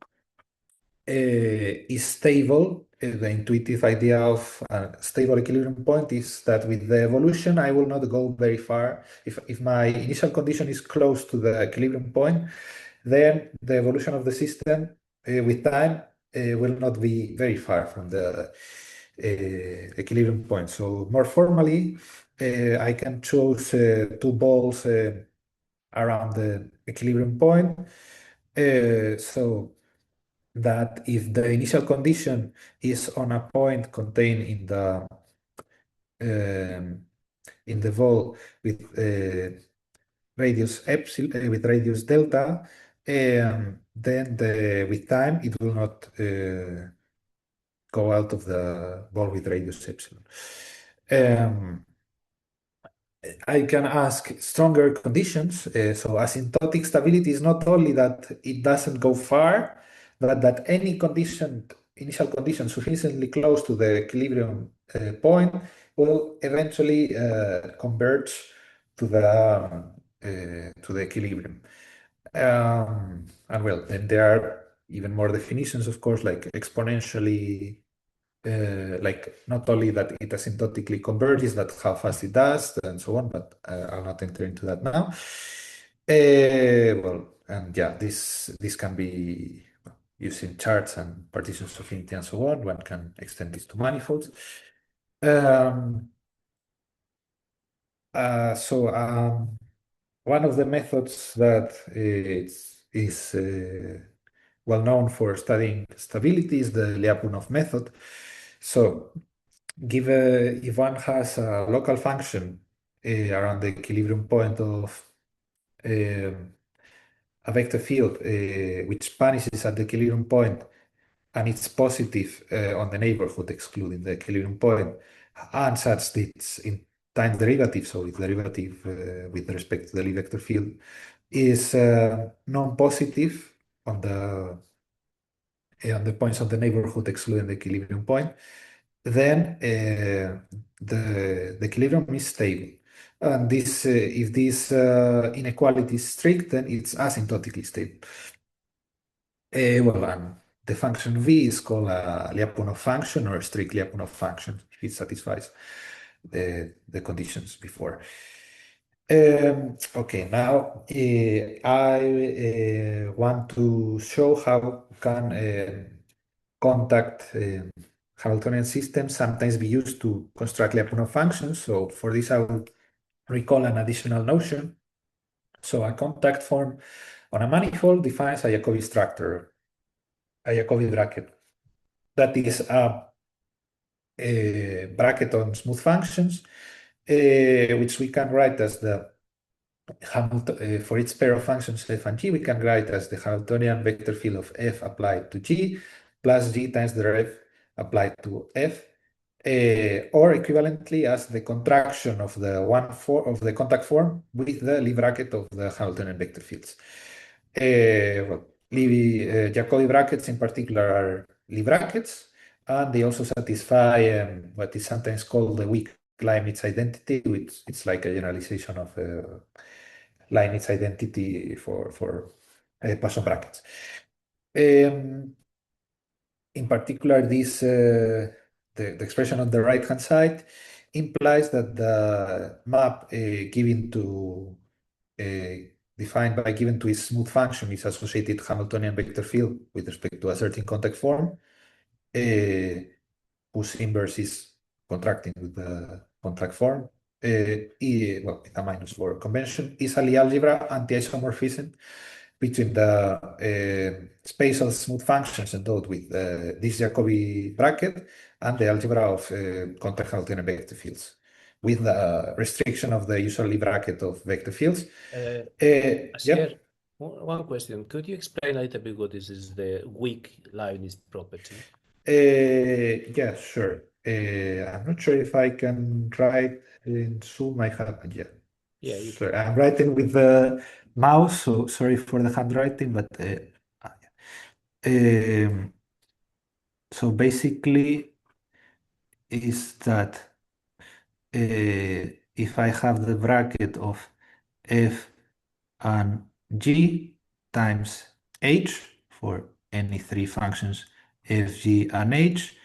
is stable. The intuitive idea of a stable equilibrium point is that with the evolution, I will not go very far. If my initial condition is close to the equilibrium point, then the evolution of the system with time will not be very far from the equilibrium point. So more formally, I can choose two balls around the equilibrium point. So that if the initial condition is on a point contained in the ball with radius epsilon with radius delta, then with time it will not go out of the ball with radius epsilon. I can ask stronger conditions. So asymptotic stability is not only that it doesn't go far, but that any initial condition sufficiently close to the equilibrium point will eventually converge to the equilibrium. And well, then there are even more definitions, of course, like exponentially, like not only that it asymptotically converges, but how fast it does, and so on. But I'll not enter into that now. Well, and yeah, this can be using charts and partitions of infinity and so on. One can extend this to manifolds. One of the methods that is well known for studying stability is the Lyapunov method. So, if one has a local function around the equilibrium point of a vector field which vanishes at the equilibrium point and it's positive on the neighborhood excluding the equilibrium point, and such that it's in time derivative, so its derivative with respect to the Lie vector field is non-positive on the points of the neighborhood excluding the equilibrium point, then the equilibrium is stable. And this, if this inequality is strict, then it's asymptotically stable. Well, and the function v is called a Lyapunov function or a strict Lyapunov function if it satisfies the conditions before. Okay, now I want to show how can contact Hamiltonian systems sometimes be used to construct Lyapunov functions. So for this, I will recall an additional notion. So a contact form on a manifold defines a Jacobi structure, a Jacobi bracket. That is a bracket on smooth functions, which we can write as the Hamilton, for its pair of functions f and g, we can write as the Hamiltonian vector field of f applied to g plus g times the ref applied to f, or equivalently as the contraction of the contact form with the Lie bracket of the Hamiltonian vector fields. Well, Jacobi brackets in particular are Lie brackets, and they also satisfy what is sometimes called the weak Leibniz identity, which it's like a generalization of Leibniz identity for Poisson brackets. In particular, this the expression on the right-hand side implies that the map defined by given to its smooth function is associated Hamiltonian vector field with respect to a certain contact form, whose inverse is contracting with the contract form. Well, with a minus for convention, is a Lie algebra anti-isomorphism between the spatial smooth functions endowed with this Jacobi bracket and the algebra of contact Hamiltonian vector fields, with the restriction of the usual Lie bracket of vector fields. Asier, one question. Could you explain a little bit what this is the weak Leibniz property? Yeah, sure. I'm not sure if I can write in Zoom. I have, Yeah, you sorry, I'm writing with the mouse, so sorry for the handwriting, but so basically is that if I have the bracket of f and g times h for any three functions F, G, and H.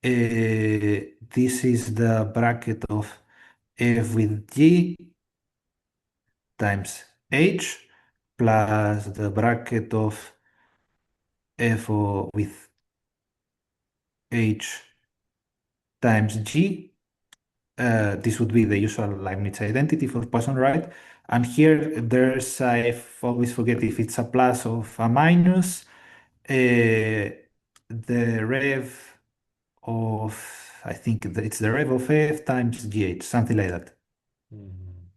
This is the bracket of F with G times H plus the bracket of F with H times G. This would be the usual Leibniz identity for Poisson, right? And here I always forget if it's a plus or a minus. The rev of, I think it's the rev of F times GH, something like that. Mhm.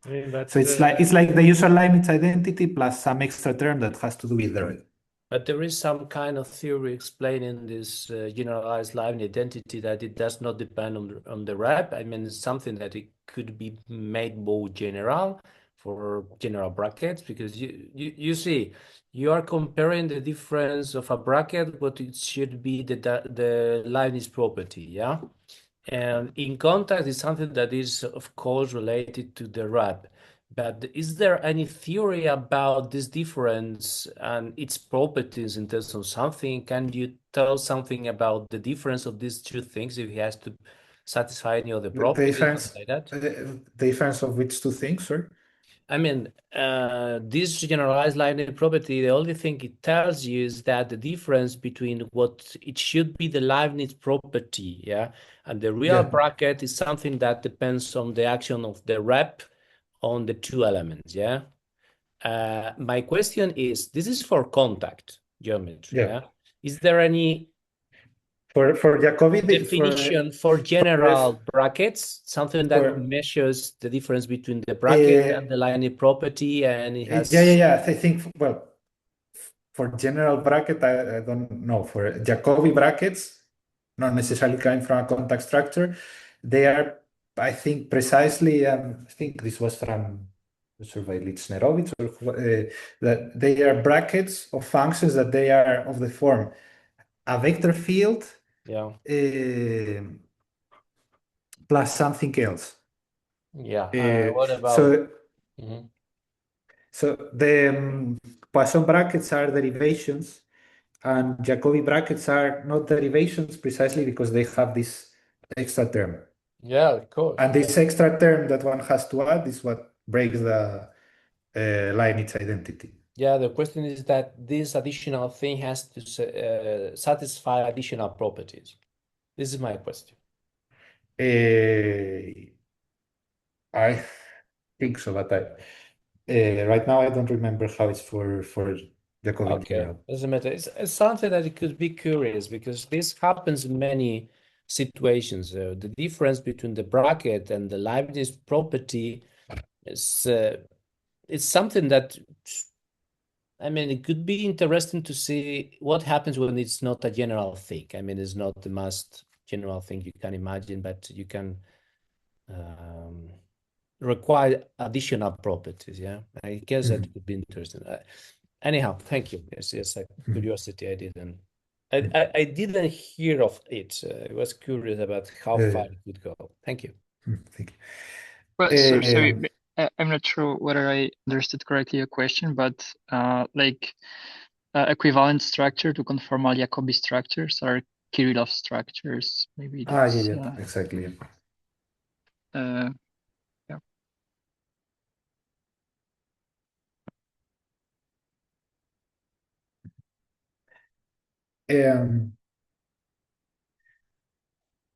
I mean, but So it's like the usual Leibniz identity plus some extra term that has to do with the rev. But there is some kind of theory explaining this generalized Leibniz identity that it does not depend on the rep. I mean, it's something that it could be made more general for general brackets, because you see, you are comparing the difference of a bracket, what it should be the Leibniz property, yeah? And in context is something that is, of course, related to the rep. But is there any theory about this difference and its properties in terms of something? Can you tell something about the difference of these two things if he has to satisfy any other The properties, difference, something like that? the difference of which two things, sir? I mean, this generalized linear property, the only thing it tells you is that the difference between what it should be the Leibniz property, yeah, and the real Yeah. bracket is something that depends on the action of the rep on the two elements, yeah. My question is, this is for contact geometry, Yeah. yeah? Is there any For Jacobi, definition for general brackets, something that measures the difference between the bracket and the linear property, and it has... Yeah. I think, well, for general bracket, I don't know. For Jacobi brackets, not necessarily coming from a contact structure, they are, I think, precisely, I think this was from survey Litznerovich, that they are brackets of functions that they are of the form a vector field Yeah. Plus something else. Yeah. What about... So the Poisson brackets are derivations, and Jacobi brackets are not derivations precisely because they have this extra term. Yeah, of course. And this extra term that one has to add is what breaks the Leibniz identity. Yeah, the question is that this additional thing has to satisfy additional properties. This is my question. I think so, but right now I don't remember how it's for Jacobi Okay, general. doesn't matter. It's something that it could be curious because this happens in many situations. The difference between the bracket and the Leibniz property is it's something that, I mean, it could be interesting to see what happens when it's not a general thing. I mean, it's not the most general thing you can imagine, but you can require additional properties. Yeah, I guess that could be interesting. Anyhow, thank you. Yes, a curiosity I didn't. I didn't hear of it. I was curious about how far it could go. Thank you. Thank you. Well, sorry, I'm not sure whether I understood correctly your question, but like equivalent structure to conformal Jacobi structures are Kirillov structures. Maybe that's yeah, exactly. yeah.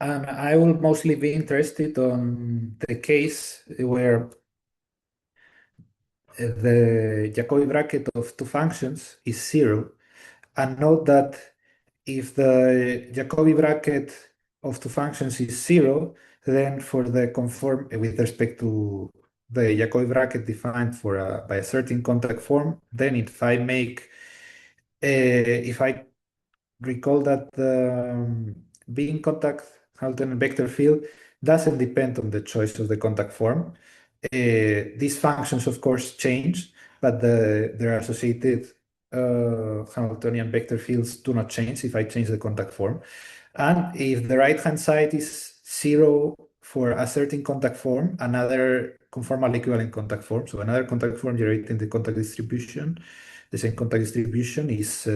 And I will mostly be interested on the case where the Jacobi bracket of two functions is 0, and note that if the Jacobi bracket of two functions is 0, then for the conform with respect to the Jacobi bracket defined for by a certain contact form, then if I make if I recall that the being contact Hamiltonian vector field doesn't depend on the choice of the contact form. These functions, of course, change, but their associated Hamiltonian vector fields do not change if I change the contact form. And if the right-hand side is 0 for a certain contact form, another conformal equivalent contact form, so another contact form generating the contact distribution, the same contact distribution is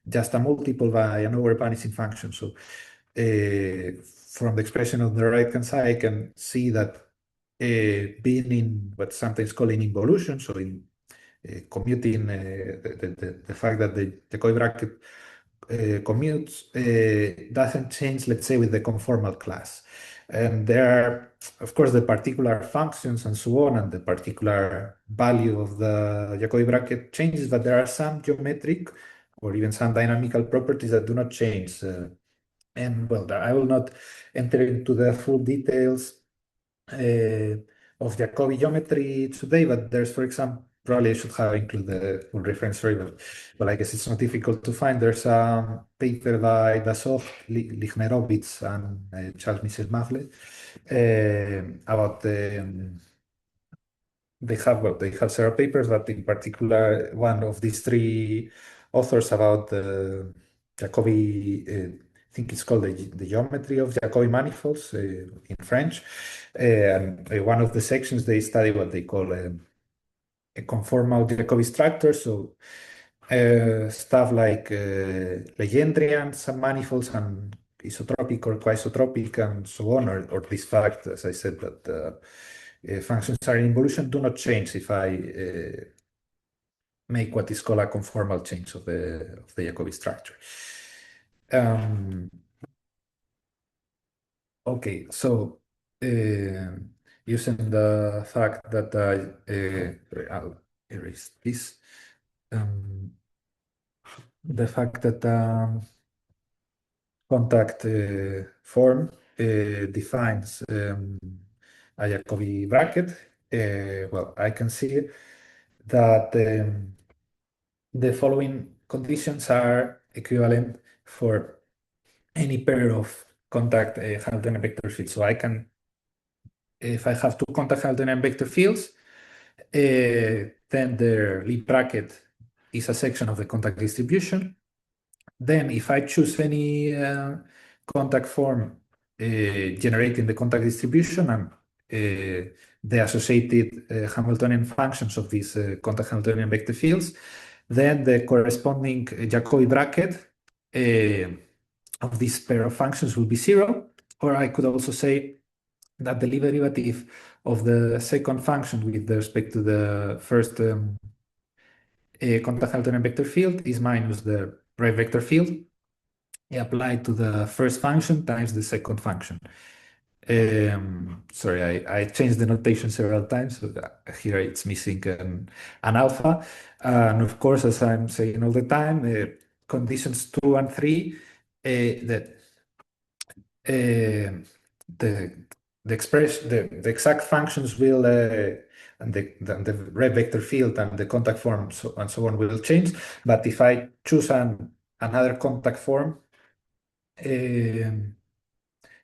just a multiple by an over-vanishing function. So from the expression on the right-hand side, I can see that being in what's sometimes called in involution, so in commuting the fact that the Jacobi bracket commutes doesn't change, let's say, with the conformal class. And there are, of course, the particular functions and so on, and the particular value of the Jacobi bracket changes, but there are some geometric or even some dynamical properties that do not change. And well, I will not enter into the full details of Jacobi geometry today, but there's, for example, probably I should have included the full reference rate, but I guess it's not difficult to find. There's a paper by Dasov, Lichnerovitz, and Charles Michel Mafle about they have several papers, but in particular, one of these three authors about the Jacobi, I think it's called the geometry of Jacobi manifolds in French. And one of the sections they study what they call a conformal Jacobi structure. So stuff like Legendrian submanifolds and isotropic or quaisotropic and so on, or this fact, as I said, that functions are in involution do not change if I make what is called a conformal change of the Jacobi structure. Okay, so using the fact that I'll erase this, the fact that contact form defines a Jacobi bracket, well, I can see that the following conditions are equivalent for any pair of contact Hamiltonian vector fields. So I can, if I have two contact Hamiltonian vector fields, then the Reeb bracket is a section of the contact distribution. Then if I choose any contact form generating the contact distribution and the associated Hamiltonian functions of these contact Hamiltonian vector fields, then the corresponding Jacobi bracket of this pair of functions will be 0. Or I could also say that the derivative of the second function with respect to the first contact Hamiltonian vector field is minus the Reeb vector field applied to the first function times the second function. Sorry, I changed the notation several times, so here it's missing an alpha. And of course, as I'm saying all the time, conditions 2 and 3, the exact functions will and the Reeb vector field and the contact form and so on will change. But if I choose another contact form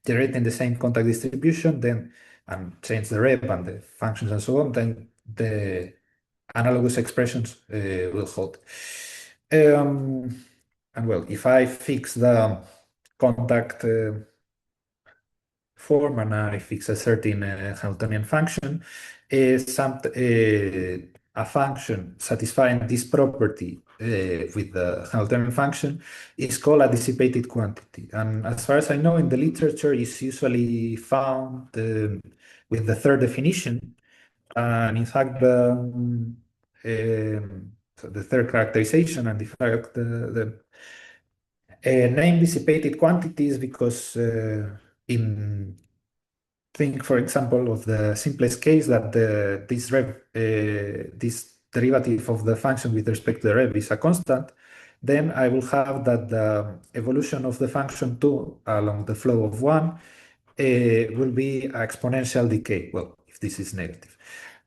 generating the same contact distribution, then and change the Reeb and the functions and so on, then the analogous expressions will hold. And well, if I fix the contact form and I fix a certain Hamiltonian function, a function satisfying this property with the Hamiltonian function is called a dissipated quantity. And as far as I know, in the literature, it's usually found with the third definition. And in fact, so the third characterization, and in fact, the name dissipated quantities because think, for example, of the simplest case that this derivative of the function with respect to the Reeb is a constant, then I will have that the evolution of the function 2 along the flow of 1 will be exponential decay. Well, if this is negative.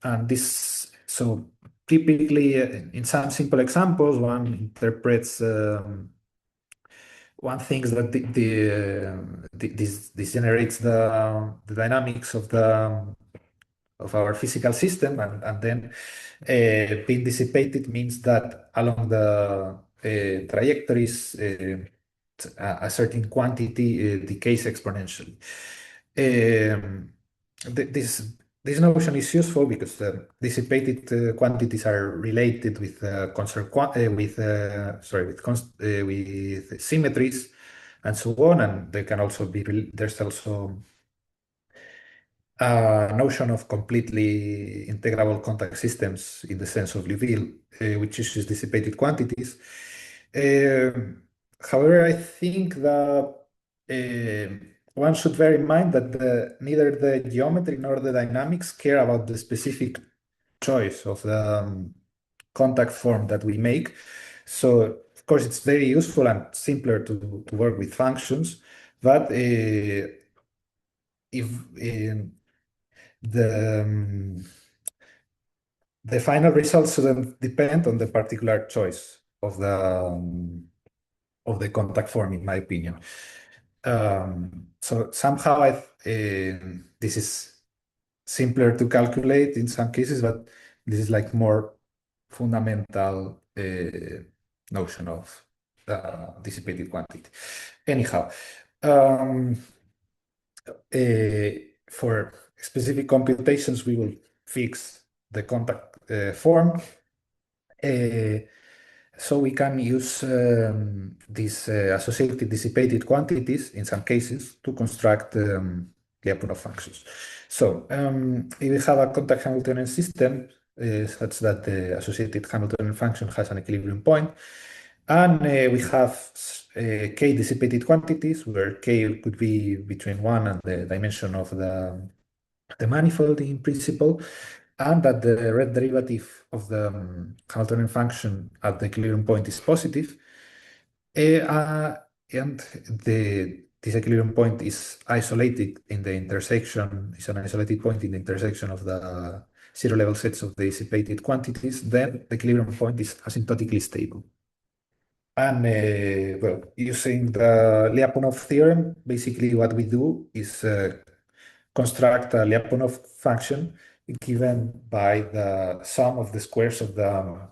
And this, so typically in some simple examples, one interprets one thinks that this generates the dynamics of our physical system, and then being dissipated means that along the trajectories a certain quantity decays exponentially. This this notion is useful because the dissipated quantities are related with with symmetries and so on, and they can also be there's also a notion of completely integrable contact systems in the sense of Liouville, which uses dissipated quantities. However, I think that one should bear in mind that neither the geometry nor the dynamics care about the specific choice of the contact form that we make. So, of course, it's very useful and simpler to work with functions, but if the final result shouldn't depend on the particular choice of the contact form, in my opinion. So somehow this is simpler to calculate in some cases, but this is like more fundamental notion of dissipated quantity. Anyhow, for specific computations, we will fix the contact form. So we can use these associated dissipated quantities in some cases to construct Lyapunov functions. So if we have a contact Hamiltonian system such that the associated Hamiltonian function has an equilibrium point, and we have k dissipated quantities where k could be between 1 and the dimension of the manifold in principle, and that the red derivative of the Hamiltonian function at the equilibrium point is positive, and this equilibrium point is isolated in the intersection, is an isolated point in the intersection of the zero level sets of the dissipated quantities, then the equilibrium point is asymptotically stable. And well, using the Lyapunov theorem, basically what we do is construct a Lyapunov function given by the sum of the squares of the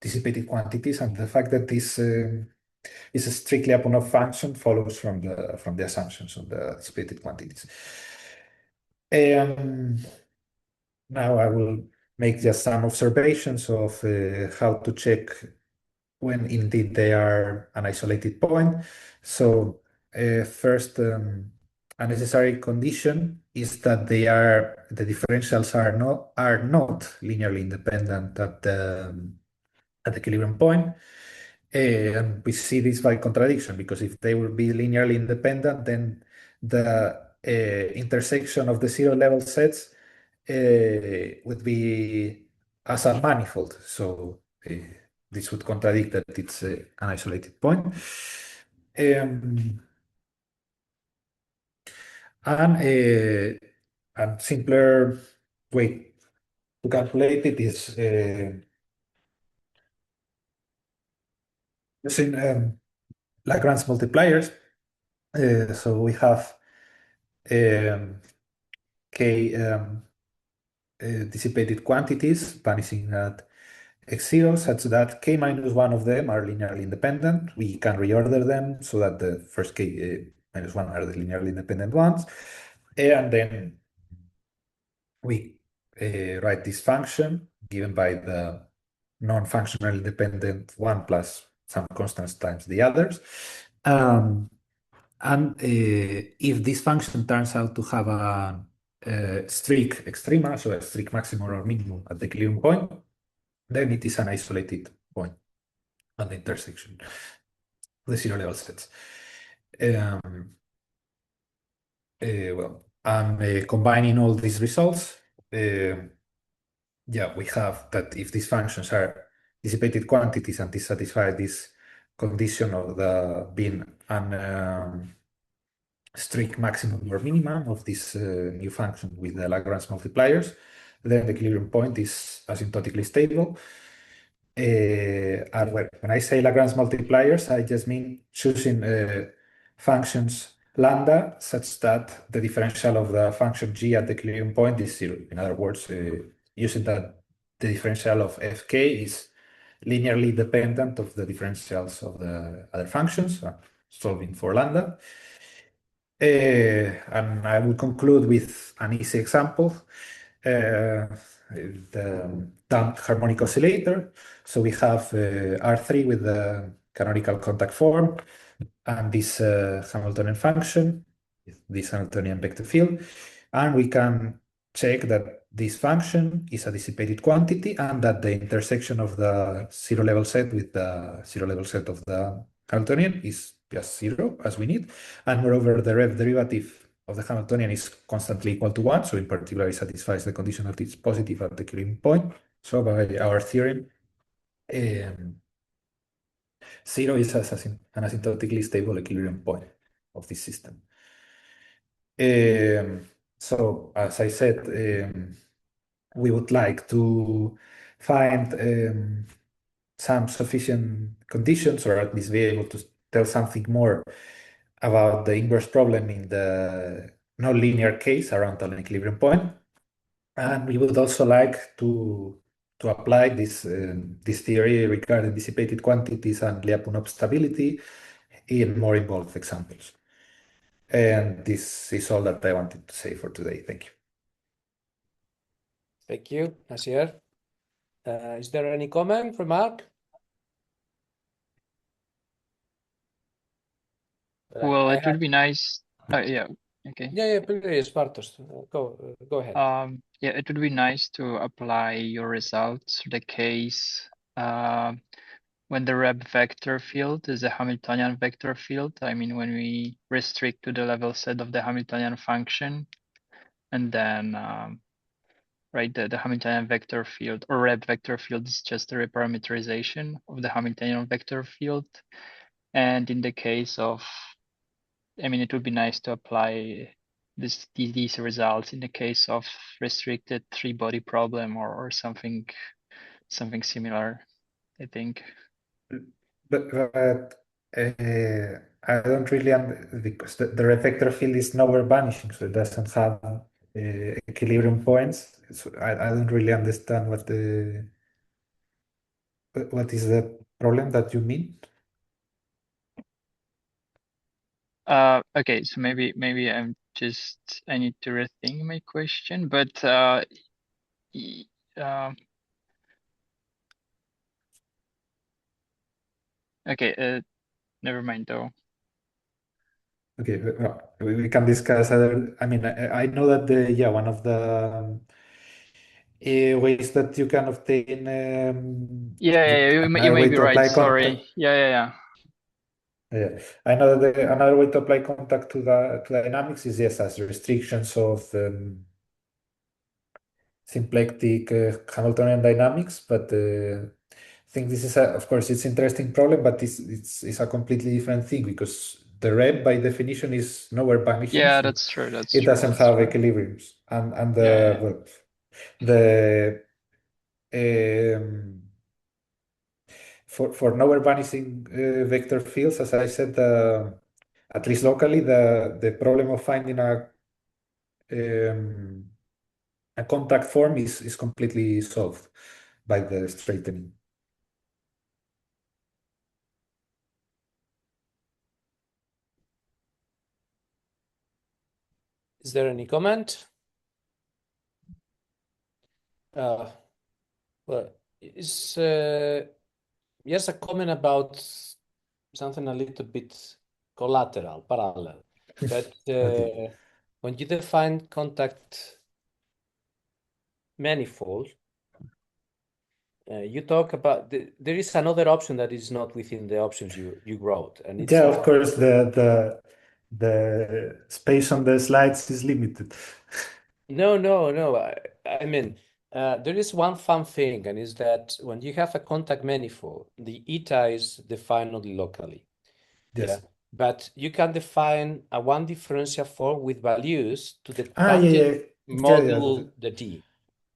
dissipated quantities, and the fact that this is a strict Lyapunov function follows from the assumptions of the dissipated quantities. Now I will make just some observations of how to check when indeed they are an isolated point. So first, a necessary condition is that the differentials are not linearly independent at the equilibrium point. And we see this by contradiction, because if they will be linearly independent, then the intersection of the zero level sets would be as a manifold. So this would contradict that it's an isolated point. And a simpler way to calculate it is using Lagrange multipliers. So we have k dissipated quantities vanishing at x0, such that k minus 1 of them are linearly independent. We can reorder them so that the first k minus 1 are the linearly independent ones. And then we write this function given by the non-functional independent one plus some constants times the others. And if this function turns out to have a strict extrema, so a strict maximum or minimum at the equilibrium point, then it is an isolated point on the intersection of the zero level sets. Well, I'm combining all these results. Yeah, we have that if these functions are dissipated quantities and they satisfy this condition of the being an strict maximum or minimum of this new function with the Lagrange multipliers, then the equilibrium point is asymptotically stable. And when I say Lagrange multipliers, I just mean choosing functions lambda such that the differential of the function g at the equilibrium point is 0. In other words, using that the differential of fk is linearly dependent of the differentials of the other functions, solving for lambda. And I will conclude with an easy example. the damped harmonic oscillator. So we have R3 with the canonical contact form and this Hamiltonian function, this Hamiltonian vector field, and we can check that this function is a dissipated quantity and that the intersection of the zero level set with the zero level set of the Hamiltonian is just zero as we need. And moreover, the Reeb derivative of the Hamiltonian is constantly equal to 1. So in particular, it satisfies the condition that it's positive at the equilibrium point. So by our theorem, 0 is an asymptotically stable equilibrium point of this system. So as I said, we would like to find some sufficient conditions, or at least be able to tell something more about the inverse problem in the nonlinear case around an equilibrium point. And we would also like to apply this theory regarding dissipated quantities and Lyapunov stability in more involved examples. And this is all that I wanted to say for today. Thank you. Thank you, Asier. Is there any comment, remark? Well, it would be nice. Yeah. Okay. Yeah, please, Bartosz, go ahead. Yeah, it would be nice to apply your results to the case when the Reeb vector field is a Hamiltonian vector field. I mean, when we restrict to the level set of the Hamiltonian function, and then right, the Hamiltonian vector field or Reeb vector field is just a reparameterization of the Hamiltonian vector field. And in the case of, I mean, it would be nice to apply these results in the case of restricted three-body problem or something similar, I think. But I don't really because the Reeb vector field is nowhere vanishing, so it doesn't have equilibrium points. So I don't really understand what is the problem that you mean. Okay, so maybe I need to rethink my question, but okay, never mind though. Okay, we can discuss other. I mean, I know that one of the ways that you can obtain You may be right. Sorry. Yeah. Yeah, I know that another way to apply contact to dynamics is yes, as restrictions of symplectic Hamiltonian dynamics, but I think this is of course, it's interesting problem, but it's a completely different thing because the Reeb by definition is nowhere vanishing. Yeah, so that's true. it doesn't have equilibriums, and Yeah. For nowhere vanishing vector fields, as I said, at least locally, the problem of finding a contact form is completely solved by the straightening. Is there any comment? Well, it's just a comment about something a little bit collateral, parallel. But Okay. when you define contact manifold, you talk about there is another option that is not within the options you wrote, and it's Of course, the space on the slides is limited. No. I mean, there is one fun thing, and is that when you have a contact manifold, the eta is defined only locally. Yes. Yeah, but you can define a one differential form with values to the tangent module the D,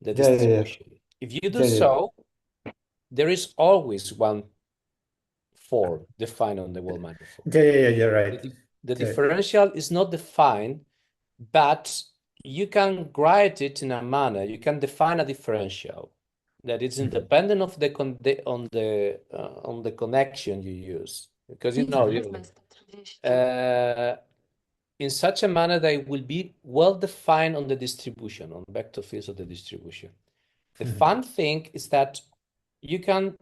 the distribution. If you do so, there is always one form defined on the wall manifold. Yeah, right. The differential is not defined, but you can write it in a manner. You can define a differential that is independent of on the connection you use, because you know in such a manner that it will be well defined on the distribution, on vector fields of the distribution. The fun thing is that you can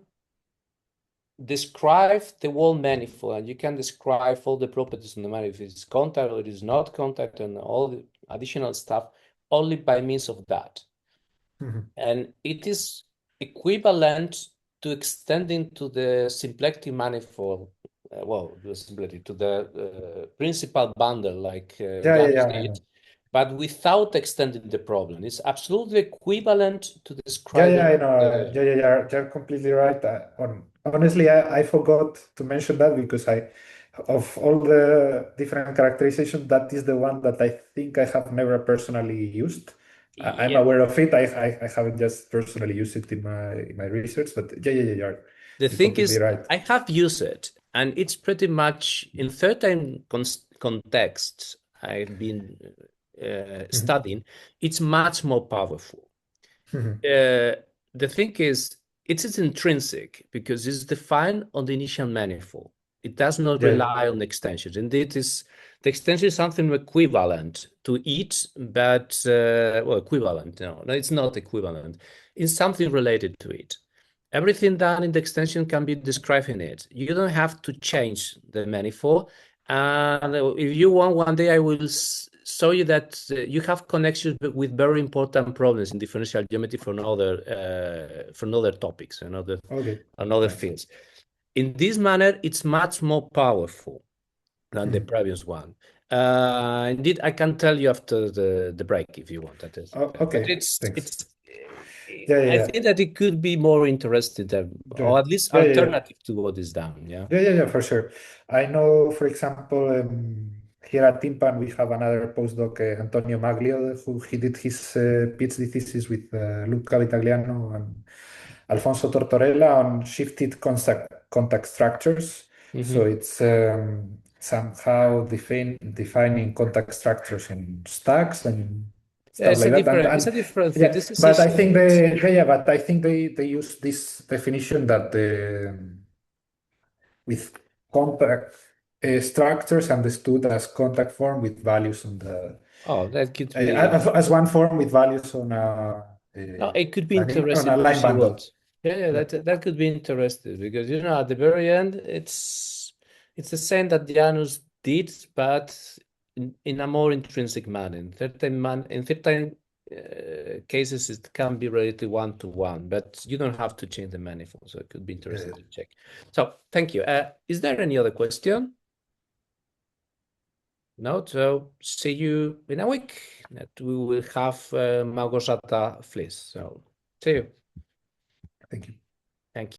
describe the whole manifold, and you can describe all the properties in the manifold, if it's contact or it is not contact, and all the additional stuff only by means of that. And it is equivalent to extending to the symplectic manifold, to the principal bundle, like Janus did, but without extending the problem. It's absolutely equivalent to describing. I know. You're completely right. Honestly, I forgot to mention that because of all the different characterizations, that is the one that I think I have never personally used. I'm aware of it. I haven't just personally used it in my research, but the thing is, right. I have used it, and it's pretty much in certain contexts I've been studying. It's much more powerful. The thing is, it is intrinsic because it's defined on the initial manifold. It does not rely on extensions. Indeed, the extension is something equivalent to it, but equivalent. No, it's not equivalent. It's something related to it. Everything done in the extension can be described in it. You don't have to change the manifold. And if you want, one day I will show you that you have connections with very important problems in differential geometry for other topics and other fields. In this manner, it's much more powerful than the previous one. Indeed, I can tell you after the break if you want. That is okay. I think that it could be more interesting, or at least alternative to what is done. Yeah, for sure. I know, for example, here at Timpan, we have another postdoc, Antonio Maglio, he did his PhD thesis with Luca Vitagliano and Alfonso Tortorella on shifted contact structures. So it's somehow defining contact structures in stacks and stuff like that. It's a different thing. But I think they use this definition that with contact structures understood as contact form with values on the. That could be as one form with values on a. No, it could be interesting. On a line bundle. That could be interesting because at the very end it's the same that Janus did, but in a more intrinsic manner. In certain cases, it can be related one-to-one, but you don't have to change the manifold, so it could be interesting to check. So, thank you. Is there any other question? No, so see you in a week. That we will have Małgorzata Flis. So, see you. Thank you.